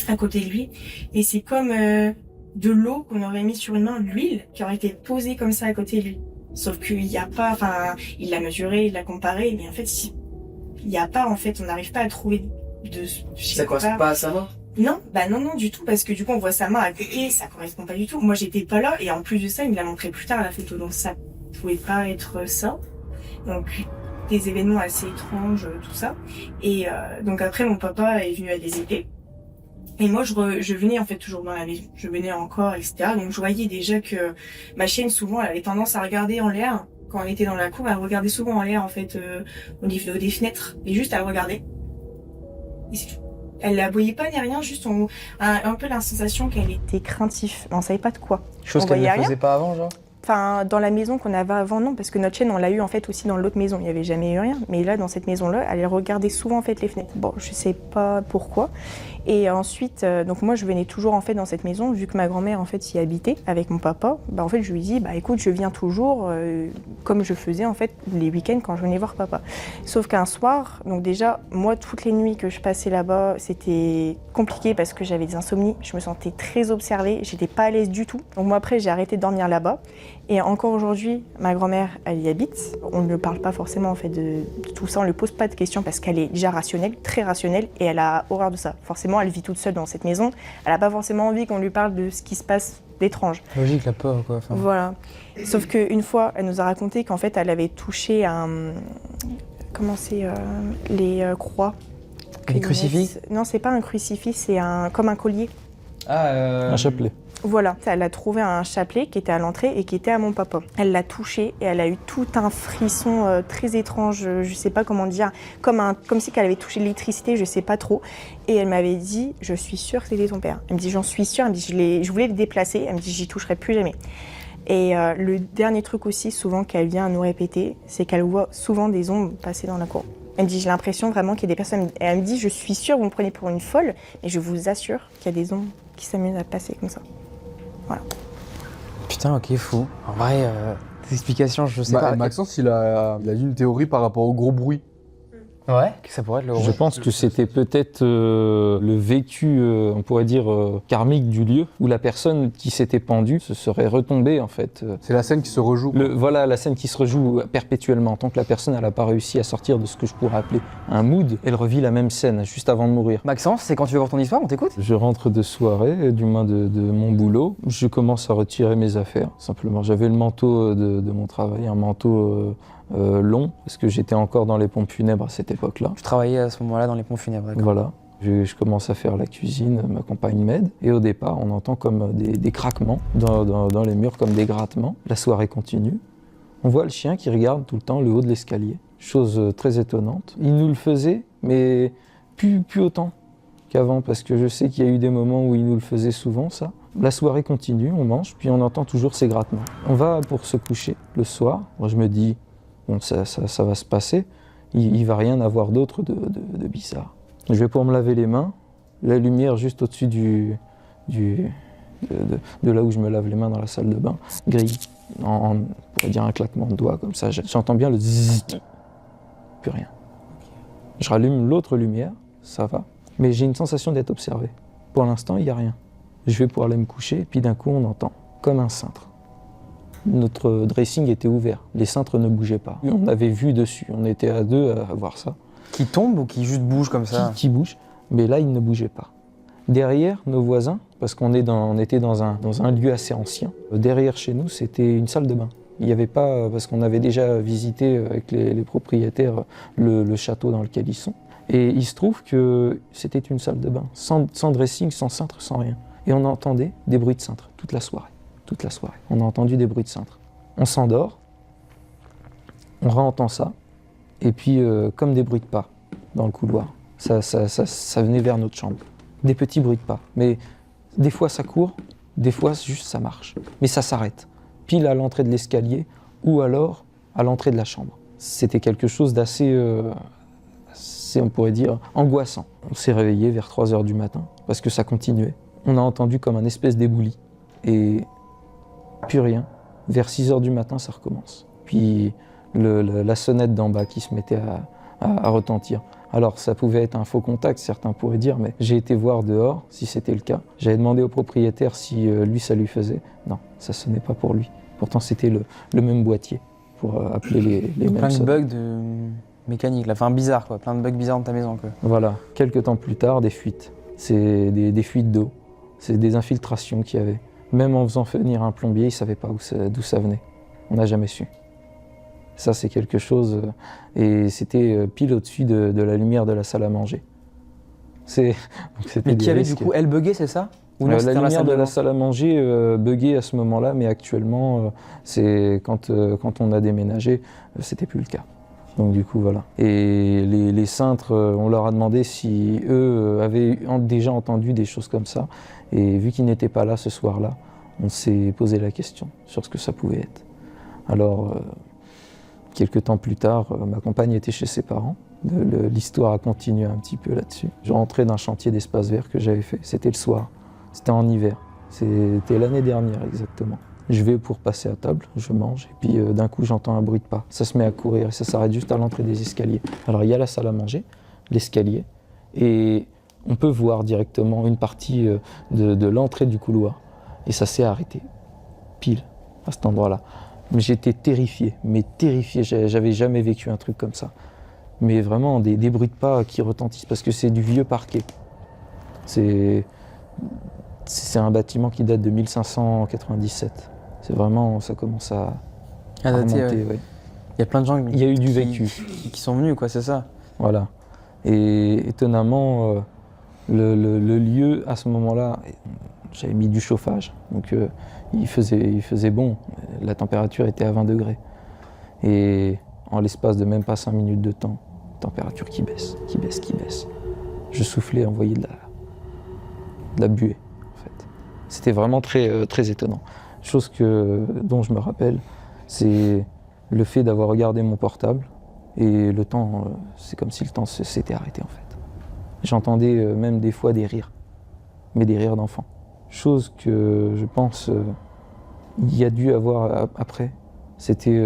Speaker 2: à côté de lui. Et c'est comme de l'eau qu'on aurait mis sur une main, de l'huile, qui aurait été posée comme ça à côté de lui. Sauf qu'il n'y a pas, enfin, il l'a mesuré, il l'a comparé, mais en fait, il n'y a pas, en fait, on n'arrive pas à trouver de...
Speaker 1: Ça correspond pas à sa main?
Speaker 2: Non, bah non, du tout, parce que du coup, on voit sa main à côté, ça correspond pas du tout. Moi, j'étais pas là, et en plus de ça, il me l'a montré plus tard à la photo, donc ça pouvait pas être ça. Donc, des événements assez étranges, tout ça. Et donc après, mon papa est venu à des étés. Et moi, je venais en fait toujours dans la maison. Je venais encore, etc. Donc, je voyais déjà que ma chienne, souvent, elle avait tendance à regarder en l'air. Quand elle était dans la cour, elle regardait souvent en l'air, en fait, au niveau des fenêtres. Et juste, elle regardait. Et c'est tout. Elle la voyait pas ni rien, juste un peu la sensation qu'elle était craintive. Mais on savait pas de quoi.
Speaker 1: Chose
Speaker 2: On
Speaker 1: qu'elle ne
Speaker 2: voyait rien.
Speaker 1: faisait pas avant, genre?
Speaker 2: Enfin, dans la maison qu'on avait avant, non, parce que notre chienne, on l'a eu en fait aussi dans l'autre maison. Il n'y avait jamais eu rien. Mais là, dans cette maison-là, elle regardait souvent en fait les fenêtres. Bon, je sais pas pourquoi. Et ensuite, donc moi, je venais toujours en fait dans cette maison, vu que ma grand-mère en fait y habitait avec mon papa. Bah en fait, je lui dis, bah écoute, je viens toujours comme je faisais en fait les week-ends quand je venais voir papa. Sauf qu'un soir, donc déjà, moi, toutes les nuits que je passais là-bas, c'était compliqué parce que j'avais des insomnies. Je me sentais très observée. J'étais pas à l'aise du tout. Donc moi, après, j'ai arrêté de dormir là-bas. Et encore aujourd'hui, ma grand-mère, elle y habite. On ne parle pas forcément en fait de tout ça, on ne lui pose pas de questions parce qu'elle est déjà rationnelle, très rationnelle, et elle a horreur de ça. Forcément, elle vit toute seule dans cette maison. Elle n'a pas forcément envie qu'on lui parle de ce qui se passe d'étrange.
Speaker 1: Logique, la pauvre, quoi. Enfin...
Speaker 2: Voilà. Sauf qu'une fois, elle nous a raconté qu'en fait, elle avait touché comment c'est les croix.
Speaker 1: Les crucifix?
Speaker 2: Non, c'est pas un crucifix, c'est comme un collier.
Speaker 4: Un chapelet.
Speaker 2: Voilà, elle a trouvé un chapelet qui était à l'entrée et qui était à mon papa. Elle l'a touché et elle a eu tout un frisson très étrange, je sais pas comment dire, comme si qu'elle avait touché l'électricité, je sais pas trop. Et elle m'avait dit, je suis sûre que c'était ton père. Elle me dit, j'en suis sûre. Elle me dit, je voulais le déplacer. Elle me dit, j'y toucherai plus jamais. Et le dernier truc aussi, souvent qu'elle vient nous répéter, c'est qu'elle voit souvent des ombres passer dans la cour. Elle me dit, j'ai l'impression vraiment qu'il y a des personnes. Et elle me dit, je suis sûre, vous me prenez pour une folle, mais je vous assure qu'il y a des ombres qui s'amusent à passer comme ça. Voilà.
Speaker 1: Putain, ok, fou. En vrai, tes explications, je sais pas.
Speaker 3: Maxence, il a dit une théorie par rapport au gros bruit.
Speaker 1: Ouais, que ça pourrait être le
Speaker 4: Je pense que c'était peut-être le vécu, on pourrait dire, karmique du lieu, où la personne qui s'était pendue se serait retombée, en fait.
Speaker 3: C'est la scène qui se rejoue.
Speaker 4: Voilà, la scène qui se rejoue perpétuellement. Tant que la personne n'a pas réussi à sortir de ce que je pourrais appeler un mood, elle revit la même scène, juste avant de mourir.
Speaker 1: Maxence, c'est quand tu veux voir ton histoire, on t'écoute?
Speaker 4: Je rentre de soirée, du moins de mon boulot. Je commence à retirer mes affaires, simplement. J'avais le manteau de mon travail, un manteau... long, parce que j'étais encore dans les pompes funèbres à cette époque-là.
Speaker 1: Je travaillais à ce moment-là dans les pompes funèbres, d'accord.
Speaker 4: Voilà. Je commence à faire la cuisine, ma compagne m'aide, et au départ, on entend comme des craquements dans les murs, comme des grattements. La soirée continue. On voit le chien qui regarde tout le temps le haut de l'escalier. Chose très étonnante. Il nous le faisait, mais plus autant qu'avant, parce que je sais qu'il y a eu des moments où il nous le faisait souvent, ça. La soirée continue, on mange, puis on entend toujours ces grattements. On va pour se coucher le soir. Moi, je me dis, bon, ça va se passer, il va rien avoir d'autre de bizarre. Je vais pour me laver les mains, la lumière juste au-dessus de là où je me lave les mains dans la salle de bain, grille, on pourrait dire un claquement de doigts comme ça, j'entends bien le zzzz, plus rien. Je rallume l'autre lumière, ça va, mais j'ai une sensation d'être observé. Pour l'instant, il n'y a rien. Je vais pour aller me coucher, puis d'un coup, on entend comme un cintre. Notre dressing était ouvert, les cintres ne bougeaient pas. On avait vu dessus, on était à deux à voir ça.
Speaker 1: Qui tombe ou qui juste bouge comme ça?
Speaker 4: Qui bouge, mais là, il ne bougeait pas. Derrière, nos voisins, parce qu'on était dans un lieu assez ancien, derrière chez nous, c'était une salle de bain. Il n'y avait pas, parce qu'on avait déjà visité avec les propriétaires le château dans lequel ils sont. Et il se trouve que c'était une salle de bain, sans dressing, sans cintre, sans rien. Et on entendait des bruits de cintre toute la soirée. Toute la soirée. On a entendu des bruits de cintre. On s'endort, on réentend ça, et puis comme des bruits de pas dans le couloir. Ça venait vers notre chambre. Des petits bruits de pas. Mais des fois ça court, des fois juste ça marche. Mais ça s'arrête. Pile à l'entrée de l'escalier ou alors à l'entrée de la chambre. C'était quelque chose d'assez on pourrait dire, angoissant. On s'est réveillé vers 3 heures du matin parce que ça continuait. On a entendu comme un espèce d'éboulis et plus rien. Vers 6 heures du matin, ça recommence. Puis la sonnette d'en bas qui se mettait à retentir. Alors ça pouvait être un faux contact, certains pourraient dire, mais j'ai été voir dehors si c'était le cas. J'avais demandé au propriétaire si lui ça lui faisait. Non, ça sonnait pas pour lui. Pourtant c'était le même boîtier pour appeler les mêmes
Speaker 1: Plein de
Speaker 4: sonnes.
Speaker 1: bugs de mécanique, là. Enfin bizarre quoi, plein de bugs bizarres dans ta maison quoi.
Speaker 4: Voilà, quelques temps plus tard, des fuites. C'est des fuites d'eau, c'est des infiltrations qu'il y avait. Même en faisant venir un plombier, il ne savait pas d'où ça venait. On n'a jamais su. Ça, c'est quelque chose, et c'était pile au-dessus de la lumière de la salle à manger. Donc, c'était
Speaker 1: Mais
Speaker 4: des
Speaker 1: qui avait
Speaker 4: risques.
Speaker 1: du coup, elle buguait, c'est ça? Ou non,
Speaker 4: La
Speaker 1: c'était dans
Speaker 4: lumière de la
Speaker 1: bain
Speaker 4: salle à manger buguait à ce moment-là, mais actuellement, c'est quand on a déménagé, c'était plus le cas. Donc du coup, voilà. Et les cintres, on leur a demandé si eux avaient déjà entendu des choses comme ça. Et vu qu'ils n'étaient pas là ce soir-là, on s'est posé la question sur ce que ça pouvait être. Alors, quelques temps plus tard, ma compagne était chez ses parents. L'histoire a continué un petit peu là-dessus. Je rentrais d'un chantier d'espace vert que j'avais fait. C'était le soir. C'était en hiver. C'était l'année dernière exactement. Je vais pour passer à table, je mange, et puis d'un coup j'entends un bruit de pas. Ça se met à courir et ça s'arrête juste à l'entrée des escaliers. Alors il y a la salle à manger, l'escalier, et on peut voir directement une partie de l'entrée du couloir. Et ça s'est arrêté, pile, à cet endroit-là. Mais j'étais terrifié, j'avais jamais vécu un truc comme ça. Mais vraiment des bruits de pas qui retentissent, parce que c'est du vieux parquet. C'est un bâtiment qui date de 1597. C'est vraiment, ça commence à
Speaker 1: daté,
Speaker 4: remonter.
Speaker 1: ouais.
Speaker 4: Ouais.
Speaker 1: Il y a plein de gens
Speaker 4: Il y a eu du vécu.
Speaker 1: qui sont venus quoi, c'est ça?
Speaker 4: Voilà. Et étonnamment, le lieu, à ce moment-là, j'avais mis du chauffage. Donc il faisait bon. La température était à 20 degrés. Et en l'espace de même pas 5 minutes de temps, température qui baisse. Je soufflais, envoyais de la buée, en fait. C'était vraiment très, très étonnant. Chose dont je me rappelle, c'est le fait d'avoir regardé mon portable et le temps, c'est comme si le temps s'était arrêté en fait. J'entendais même des fois des rires, mais des rires d'enfants. Chose que je pense il y a dû avoir après, c'était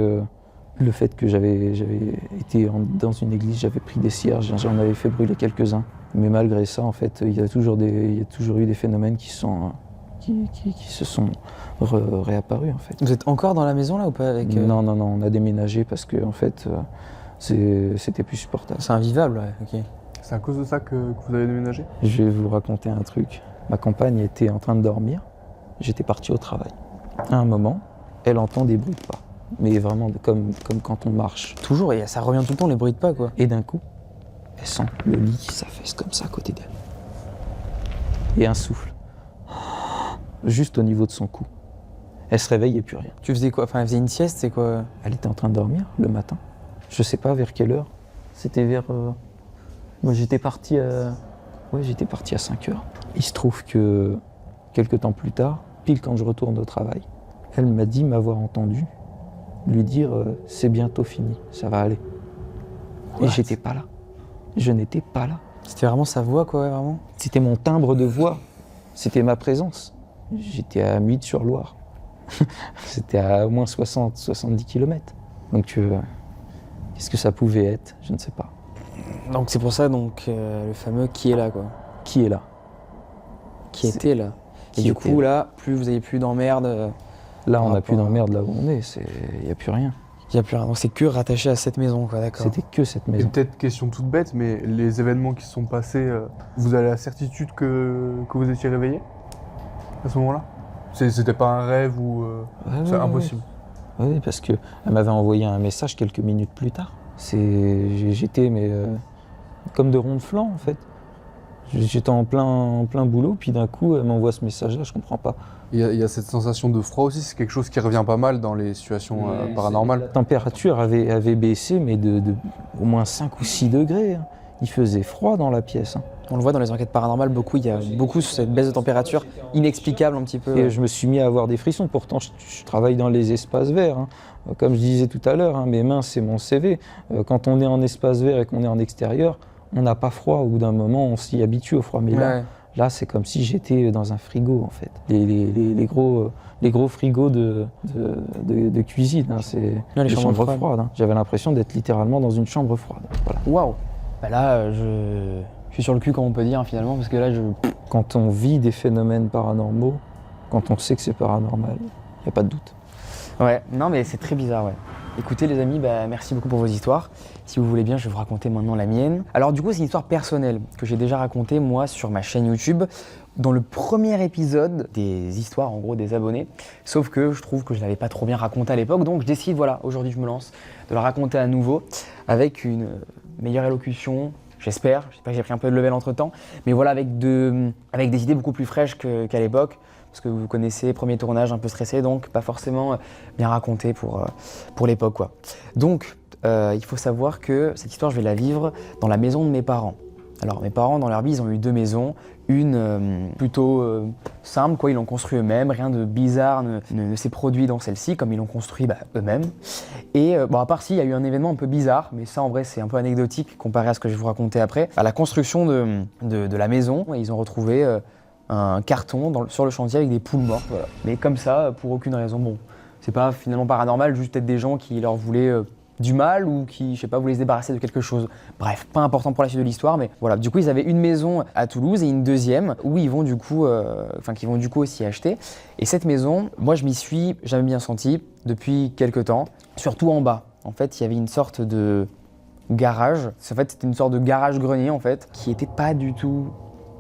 Speaker 4: le fait que j'avais été dans une église, j'avais pris des cierges, j'en avais fait brûler quelques-uns. Mais malgré ça, en fait, il y a toujours eu des phénomènes qui se sont réapparus en fait.
Speaker 1: Vous êtes encore dans la maison là ou pas avec,
Speaker 4: Non, on a déménagé parce que en fait, c'était plus supportable.
Speaker 1: C'est invivable, ouais, ok.
Speaker 3: C'est à cause de ça que vous avez déménagé?
Speaker 4: Je vais vous raconter un truc. Ma compagne était en train de dormir, j'étais parti au travail. À un moment, elle entend des bruits de pas, mais vraiment comme quand on marche.
Speaker 1: Toujours, et ça revient tout le temps les bruits de pas quoi.
Speaker 4: Et d'un coup, elle sent le lit qui s'affaisse comme ça à côté d'elle. Et un souffle. Juste au niveau de son cou. Elle se réveille et plus rien.
Speaker 1: Tu faisais quoi? Enfin, elle faisait une sieste, c'est quoi?
Speaker 4: Elle était en train de dormir le matin. Je sais pas vers quelle heure. C'était vers... Moi j'étais parti à... Ouais, j'étais parti à 5 heures. Il se trouve que quelques temps plus tard, pile quand je retourne au travail, elle m'a dit m'avoir entendu lui dire c'est bientôt fini, ça va aller. Et j'étais pas là. Je n'étais pas là.
Speaker 1: C'était vraiment sa voix quoi, ouais, vraiment?
Speaker 4: C'était mon timbre de voix. C'était ma présence. J'étais à Muide-sur-Loire. C'était à au moins 60-70 km. Donc, qu'est-ce que ça pouvait être? Je ne sais pas.
Speaker 1: Donc c'est pour ça, le fameux qui est là quoi.
Speaker 4: Qui est là?
Speaker 1: Qui était là. Et
Speaker 4: Qui
Speaker 1: du
Speaker 4: était
Speaker 1: coup
Speaker 4: là.
Speaker 1: là, plus vous avez plus d'emmerde.
Speaker 4: Là, on
Speaker 1: par
Speaker 4: n'a plus
Speaker 1: rapport à-
Speaker 4: d'emmerde là où on est. Il n'y a plus rien.
Speaker 1: Il n'y a plus rien. Donc c'est que rattaché à cette maison quoi, d'accord.
Speaker 4: C'était que cette
Speaker 3: Et
Speaker 4: maison.
Speaker 3: peut-être question toute bête, mais les événements qui se sont passés, vous avez la certitude que vous étiez réveillé à ce moment-là? C'était pas un rêve ou c'est impossible?
Speaker 4: Oui, parce qu'elle m'avait envoyé un message quelques minutes plus tard. J'étais comme de rond de flanc en fait. J'étais en plein boulot, puis d'un coup elle m'envoie ce message-là, je comprends pas.
Speaker 3: Il y a cette sensation de froid aussi, c'est quelque chose qui revient pas mal dans les situations
Speaker 4: La
Speaker 3: paranormales.
Speaker 4: température avait baissé, mais de au moins 5 ou 6 degrés. Hein. Il faisait froid dans la pièce. Hein.
Speaker 1: On le voit dans les enquêtes paranormales, il y a beaucoup cette baisse de température inexplicable un petit peu.
Speaker 4: Et je me suis mis à avoir des frissons. Pourtant, je travaille dans les espaces verts, hein. Comme je disais tout à l'heure, hein, mes mains, c'est mon CV. Quand on est en espace vert et qu'on est en extérieur, on n'a pas froid. Au bout d'un moment, on s'y habitue au froid. Mais là, c'est comme si j'étais dans un frigo, en fait. Les gros frigos de cuisine, hein, c'est les chambres froides. Hein. J'avais l'impression d'être littéralement dans une chambre froide. Voilà.
Speaker 1: Waouh. Bah là, je suis sur le cul, comme on peut dire, hein, finalement, parce que là,
Speaker 4: Quand on vit des phénomènes paranormaux, quand on sait que c'est paranormal, il n'y a pas de doute.
Speaker 1: Ouais, non mais c'est très bizarre, ouais. Écoutez les amis, merci beaucoup pour vos histoires. Si vous voulez bien, je vais vous raconter maintenant la mienne. Alors du coup, c'est une histoire personnelle que j'ai déjà racontée moi sur ma chaîne YouTube dans le premier épisode des histoires en gros des abonnés. Sauf que je trouve que je l'avais pas trop bien raconté à l'époque, donc je décide, voilà, aujourd'hui je me lance, de la raconter à nouveau avec une meilleure élocution. J'espère que j'ai pris un peu de level entre temps, mais voilà, avec des idées beaucoup plus fraîches qu'à l'époque. Parce que vous connaissez, premier tournage un peu stressé, donc pas forcément bien raconté pour l'époque, quoi. Donc, il faut savoir que cette histoire, je vais la vivre dans la maison de mes parents. Alors, mes parents, dans leur vie, ils ont eu deux maisons. Une plutôt simple, quoi, ils l'ont construit eux-mêmes, rien de bizarre ne s'est produit dans celle-ci, comme ils l'ont construit eux-mêmes. Et bon, à part si, il y a eu un événement un peu bizarre, mais ça, en vrai, c'est un peu anecdotique comparé à ce que je vais vous raconter après. À la construction de la maison, ils ont retrouvé un carton sur le chantier avec des poules mortes, voilà. Mais comme ça, pour aucune raison. Bon, c'est pas finalement paranormal, juste peut-être des gens qui leur voulaient du mal ou qui, je sais pas, voulaient se débarrasser de quelque chose. Bref, pas important pour la suite de l'histoire, mais voilà. Du coup, ils avaient une maison à Toulouse et une deuxième où ils vont du coup, qu'ils vont du coup aussi acheter. Et cette maison, moi, je m'y suis jamais bien senti depuis quelques temps, surtout en bas. En fait, il y avait une sorte de garage. En fait, c'était une sorte de garage-grenier en fait, qui était pas du tout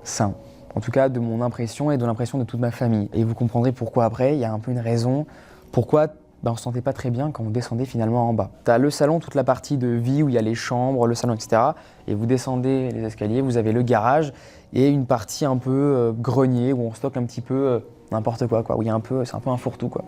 Speaker 1: sain. En tout cas, de mon impression et de l'impression de toute ma famille. Et vous comprendrez pourquoi après, il y a un peu une raison pourquoi on se sentait pas très bien quand on descendait finalement en bas. T'as le salon, toute la partie de vie où il y a les chambres, le salon, etc. Et vous descendez les escaliers, vous avez le garage et une partie un peu grenier où on stocke un petit peu n'importe quoi, où il y a c'est un peu un fourre-tout, quoi.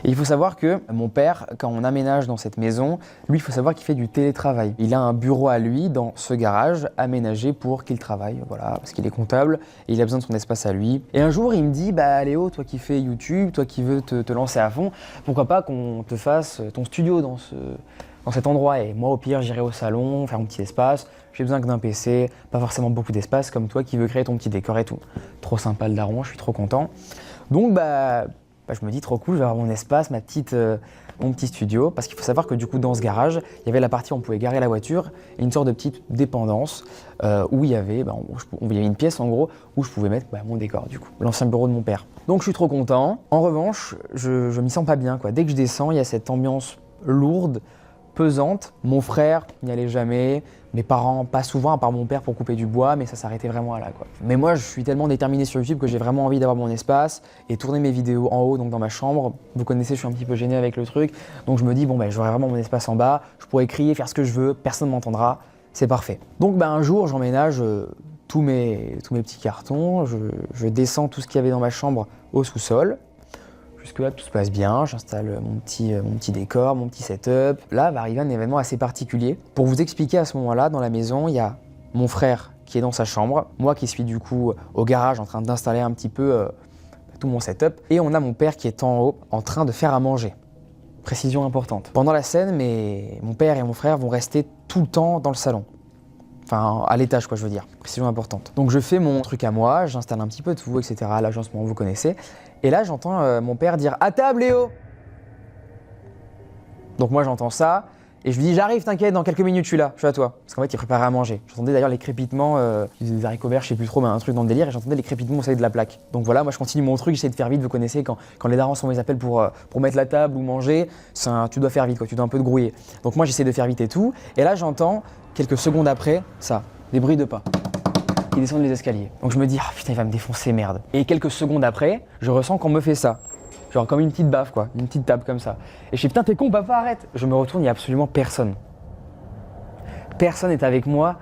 Speaker 1: Et il faut savoir que mon père, quand on aménage dans cette maison, lui, il faut savoir qu'il fait du télétravail. Il a un bureau à lui dans ce garage aménagé pour qu'il travaille, voilà, parce qu'il est comptable et il a besoin de son espace à lui. Et un jour, il me dit, Léo, toi qui fais YouTube, toi qui veux te lancer à fond, pourquoi pas qu'on te fasse ton studio dans cet endroit. Et moi, au pire, j'irai au salon, faire mon petit espace. J'ai besoin que d'un PC, pas forcément beaucoup d'espace, comme toi qui veux créer ton petit décor et tout. Trop sympa le daron, je suis trop content. Donc, je me dis trop cool, je vais avoir mon espace, mon petit studio. Parce qu'il faut savoir que du coup, dans ce garage, il y avait la partie où on pouvait garer la voiture et une sorte de petite dépendance où il y avait une pièce en gros où je pouvais mettre mon décor, du coup, l'ancien bureau de mon père. Donc, je suis trop content. En revanche, je m'y sens pas bien, quoi. Dès que je descends, il y a cette ambiance lourde, pesante. Mon frère n'y allait jamais, mes parents pas souvent, à part mon père pour couper du bois, mais ça s'arrêtait vraiment là, quoi. Mais moi, je suis tellement déterminé sur YouTube que j'ai vraiment envie d'avoir mon espace et tourner mes vidéos en haut, donc dans ma chambre. Vous connaissez, je suis un petit peu gêné avec le truc, donc je me dis j'aurai vraiment mon espace en bas, je pourrais crier, faire ce que je veux, personne ne m'entendra, c'est parfait. Donc un jour, j'emménage tous mes petits cartons, je descends tout ce qu'il y avait dans ma chambre au sous-sol. Jusque-là, tout se passe bien, j'installe mon petit décor, mon petit setup. Là va arriver un événement assez particulier. Pour vous expliquer, à ce moment-là, dans la maison, il y a mon frère qui est dans sa chambre, moi qui suis du coup au garage en train d'installer un petit peu tout mon setup, et on a mon père qui est en haut en train de faire à manger. Précision importante. Pendant la scène, mon père et mon frère vont rester tout le temps dans le salon. Enfin, à l'étage, quoi, je veux dire. Précision importante. Donc, je fais mon truc à moi, j'installe un petit peu de tout, etc. L'agencement, vous connaissez. Et là, j'entends mon père dire « À table, Léo !» Donc, moi, j'entends ça. Et je lui dis « J'arrive, t'inquiète, dans quelques minutes, je suis là, je suis à toi. » Parce qu'en fait, il préparait à manger. J'entendais d'ailleurs les crépitements, des haricots verts, je sais plus trop, mais un truc dans le délire. Et j'entendais les crépitements au sein de la plaque. Donc voilà, moi, je continue mon truc, j'essaie de faire vite. Vous connaissez, quand les darons sont mes appels pour mettre la table ou manger, tu dois faire vite, quoi, tu dois un peu te grouiller. Donc moi, j'essaie de faire vite et tout. Et là, j'entends, quelques secondes après, ça, des bruits de pas qui descendent les escaliers. Donc je me dis, putain, il va me défoncer, merde. Et quelques secondes après, je ressens qu'on me fait ça. Genre comme une petite baffe, quoi, une petite tape comme ça. Et je dis, putain, t'es con, papa, arrête. Je me retourne, il n'y a absolument personne. Personne n'est avec moi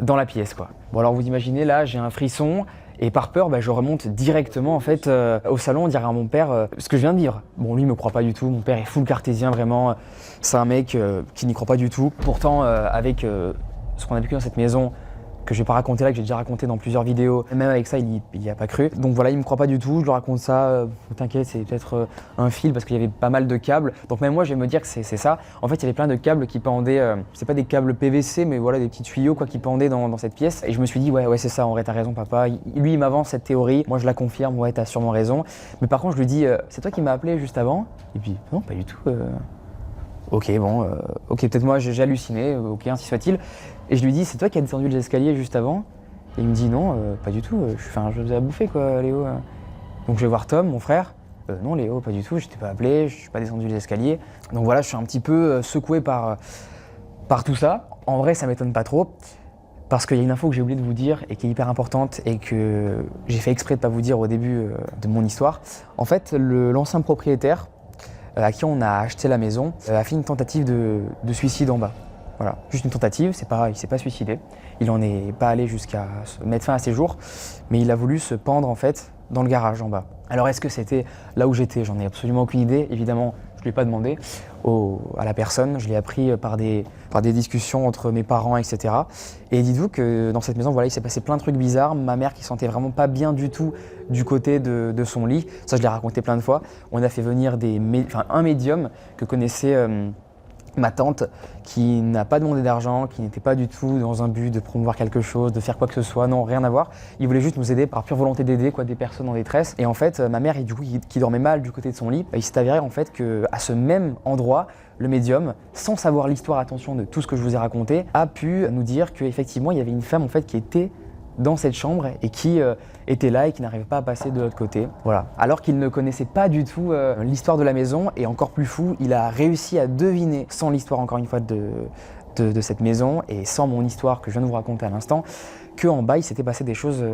Speaker 1: dans la pièce, quoi. Bon, alors vous imaginez, là, j'ai un frisson. Et par peur, je remonte directement en fait au salon, dire à mon père ce que je viens de vivre. Bon, lui, il me croit pas du tout. Mon père est full cartésien, vraiment. C'est un mec qui n'y croit pas du tout. Pourtant, avec ce qu'on a vécu dans cette maison, que je vais pas raconter là, que j'ai déjà raconté dans plusieurs vidéos. Et même avec ça, il y a pas cru. Donc voilà, il me croit pas du tout, je lui raconte ça, t'inquiète, c'est peut-être un fil parce qu'il y avait pas mal de câbles. Donc même moi, je vais me dire que c'est ça. En fait, il y avait plein de câbles qui pendaient, c'est pas des câbles PVC, mais voilà, des petits tuyaux quoi, qui pendaient dans cette pièce. Et je me suis dit, ouais, c'est ça, en vrai, t'as raison, papa. Lui, il m'avance cette théorie, moi je la confirme, ouais, t'as sûrement raison. Mais par contre, je lui dis, c'est toi qui m'as appelé juste avant? Et puis, non, pas du tout. Ok, bon, ok, peut-être moi j'ai halluciné, ok, ainsi soit-il. Et je lui dis, c'est toi qui as descendu les escaliers juste avant? Et il me dit, non, pas du tout, je faisais à bouffer quoi, Léo. Donc je vais voir Tom, mon frère. Non, Léo, pas du tout, je t'ai pas appelé, je suis pas descendu les escaliers. Donc voilà, je suis un petit peu secoué par tout ça. En vrai, ça m'étonne pas trop, parce qu'il y a une info que j'ai oublié de vous dire et qui est hyper importante et que j'ai fait exprès de pas vous dire au début de mon histoire. En fait, l'ancien propriétaire, à qui on a acheté la maison, a fait une tentative de suicide en bas. Voilà, juste une tentative, il s'est pas suicidé. Il en est pas allé jusqu'à mettre fin à ses jours, mais il a voulu se pendre en fait dans le garage en bas. Alors est-ce que c'était là où j'étais? J'en ai absolument aucune idée. Évidemment, je ne l'ai pas demandé à la personne. Je l'ai appris par des discussions entre mes parents, etc. Et dites-vous que dans cette maison, voilà, il s'est passé plein de trucs bizarres. Ma mère qui se sentait vraiment pas bien du tout du côté de son lit. Ça, je l'ai raconté plein de fois. On a fait venir un médium que connaissait ma tante, qui n'a pas demandé d'argent, qui n'était pas du tout dans un but de promouvoir quelque chose, de faire quoi que ce soit, non, rien à voir. Il voulait juste nous aider par pure volonté d'aider des personnes en détresse. Et en fait, ma mère, du coup, qui dormait mal du côté de son lit, il s'est avéré en fait qu'à ce même endroit, le médium, sans savoir l'histoire, attention, de tout ce que je vous ai raconté, a pu nous dire qu'effectivement, il y avait une femme en fait qui était dans cette chambre et qui était là et qui n'arrivait pas à passer de l'autre côté. Voilà. Alors qu'il ne connaissait pas du tout l'histoire de la maison, et encore plus fou, il a réussi à deviner, sans l'histoire encore une fois de cette maison et sans mon histoire que je viens de vous raconter à l'instant, qu'en bas il s'était passé des choses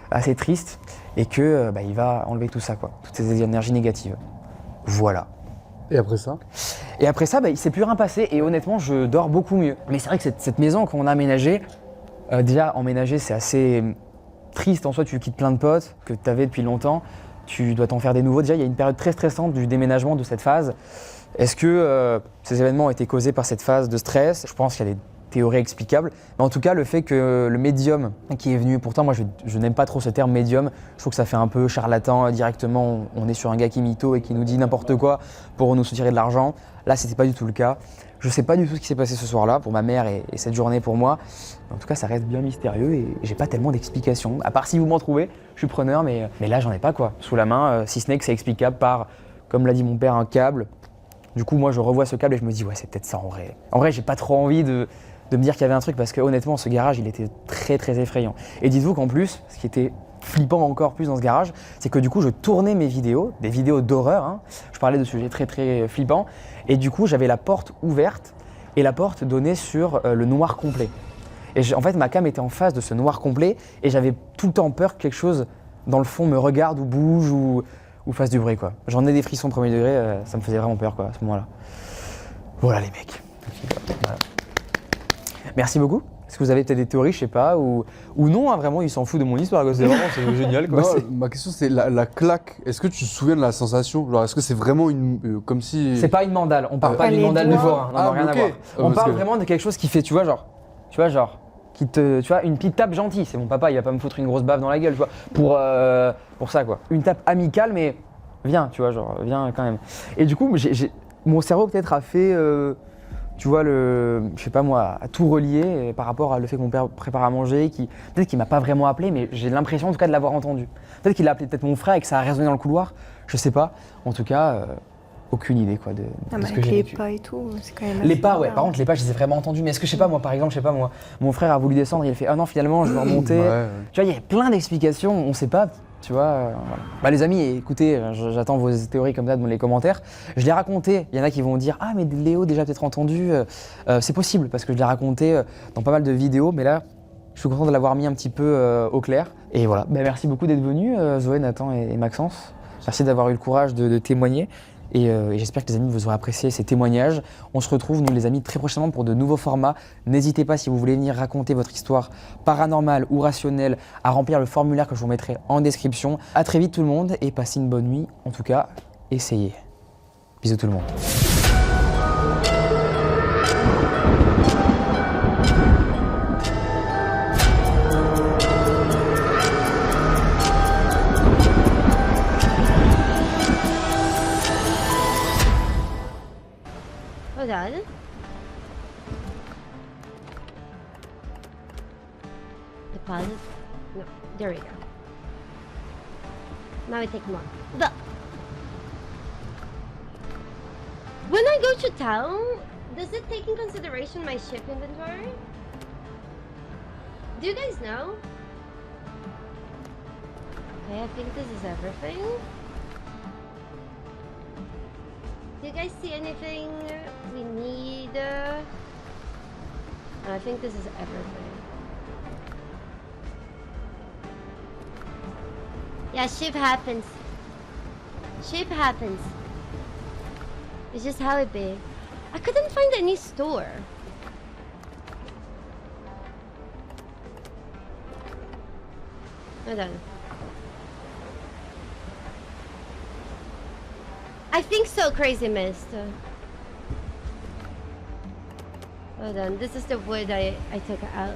Speaker 1: assez tristes et que il va enlever tout ça, quoi, toutes ces énergies négatives. Voilà.
Speaker 3: Et après ça?
Speaker 1: Et après ça, il s'est plus rien passé et honnêtement, je dors beaucoup mieux. Mais c'est vrai que cette maison qu'on a aménagée, déjà, emménager, c'est assez triste en soi. Tu quittes plein de potes que tu avais depuis longtemps. Tu dois t'en faire des nouveaux. Déjà, il y a une période très stressante du déménagement de cette phase. Est-ce que ces événements ont été causés par cette phase de stress? Je pense qu'il y a des théories explicables. Mais en tout cas, le fait que le médium qui est venu, pourtant, moi, je n'aime pas trop ce terme médium. Je trouve que ça fait un peu charlatan directement. On est sur un gars qui mytho et qui nous dit n'importe quoi pour nous soutirer de l'argent. Là, c'était pas du tout le cas. Je sais pas du tout ce qui s'est passé ce soir-là pour ma mère et cette journée pour moi. En tout cas, ça reste bien mystérieux et j'ai pas tellement d'explications. À part si vous m'en trouvez, je suis preneur, mais là, j'en ai pas quoi sous la main, si ce n'est que c'est explicable par, comme l'a dit mon père, un câble. Du coup, moi, je revois ce câble et je me dis, ouais, c'est peut-être ça en vrai. En vrai, j'ai pas trop envie de me dire qu'il y avait un truc parce que honnêtement, ce garage, il était très très effrayant. Et dites-vous qu'en plus, ce qui était flippant encore plus dans ce garage, c'est que du coup, je tournais mes vidéos, des vidéos d'horreur. Hein. Je parlais de sujets très très flippants. Et du coup, j'avais la porte ouverte et la porte donnait sur le noir complet. Et en fait, ma cam était en face de ce noir complet et j'avais tout le temps peur que quelque chose dans le fond me regarde ou bouge ou fasse du bruit, quoi. J'en ai des frissons premier degré, ça me faisait vraiment peur, quoi, à ce moment-là. Voilà les mecs. Voilà. Merci beaucoup. Est-ce que vous avez peut-être des théories, je sais pas, ou non, hein, vraiment, il s'en fout de mon histoire, quoi. C'est vraiment génial, quoi.
Speaker 3: Non, ma question c'est la claque. Est-ce que tu te souviens de la sensation? Genre, est-ce que c'est vraiment comme si...
Speaker 1: C'est pas une mandale, on parle pas d'une mandale de forain, non, rien à voir. On parle vraiment de quelque chose qui fait, tu vois, genre, tu vois, une petite tape gentille. C'est mon papa, il va pas me foutre une grosse baffe dans la gueule, tu vois, pour ça, quoi. Une tape amicale, mais viens, tu vois, genre, viens quand même. Et du coup, mon cerveau peut-être a fait, tu vois, je sais pas moi, à tout relier par rapport à le fait que mon père prépare à manger, peut-être qu'il m'a pas vraiment appelé, mais j'ai l'impression en tout cas de l'avoir entendu. Peut-être qu'il a appelé peut-être mon frère et que ça a résonné dans le couloir, je sais pas. En tout cas, aucune idée quoi de ce que j'ai vécu.
Speaker 2: Les pas et tout, c'est quand même
Speaker 1: Les
Speaker 2: assez
Speaker 1: pas, ouais.
Speaker 2: bizarre.
Speaker 1: Par contre, les pas, je les ai vraiment entendus. Mais est-ce que je sais pas moi, par exemple, je sais pas moi, mon frère a voulu descendre, il a fait ah non finalement je veux remonter.
Speaker 3: Ouais.
Speaker 1: Tu vois, il y a plein d'explications, on sait pas. Tu vois, voilà. Bah, les amis, écoutez, j'attends vos théories comme ça dans les commentaires. Je l'ai raconté, il y en a qui vont dire ah mais Léo déjà peut-être entendu. C'est possible parce que je l'ai raconté dans pas mal de vidéos, mais là je suis content de l'avoir mis un petit peu au clair. Et voilà, bah, merci beaucoup d'être venus Zoé, Nathan et Maxence. Merci d'avoir eu le courage de témoigner. Et j'espère que les amis vous aurez apprécié ces témoignages. On se retrouve, nous les amis, très prochainement pour de nouveaux formats. N'hésitez pas, si vous voulez venir raconter votre histoire paranormale ou rationnelle, à remplir le formulaire que je vous mettrai en description. À très vite tout le monde et passez une bonne nuit. En tout cas, essayez. Bisous tout le monde.
Speaker 5: god. Deposit? No, there we go. Now we take more. When I go to town, does it take in consideration my ship inventory? Do you guys know? Okay, I think this is everything. Do you guys see anything we need? I think this is everything. Yeah, ship happens. Ship happens. It's just how it be. I couldn't find any store. Hold on. I think so, Crazy Mist. Hold on, this is the wood I took out.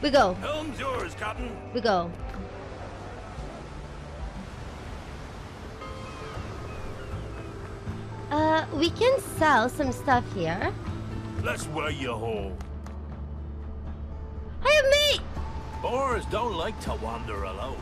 Speaker 5: We go.
Speaker 6: Helm's yours, Captain.
Speaker 5: We go. We can sell some stuff here.
Speaker 6: Let's wear you home.
Speaker 5: Hiya, mate!
Speaker 6: Boars don't like to wander alone.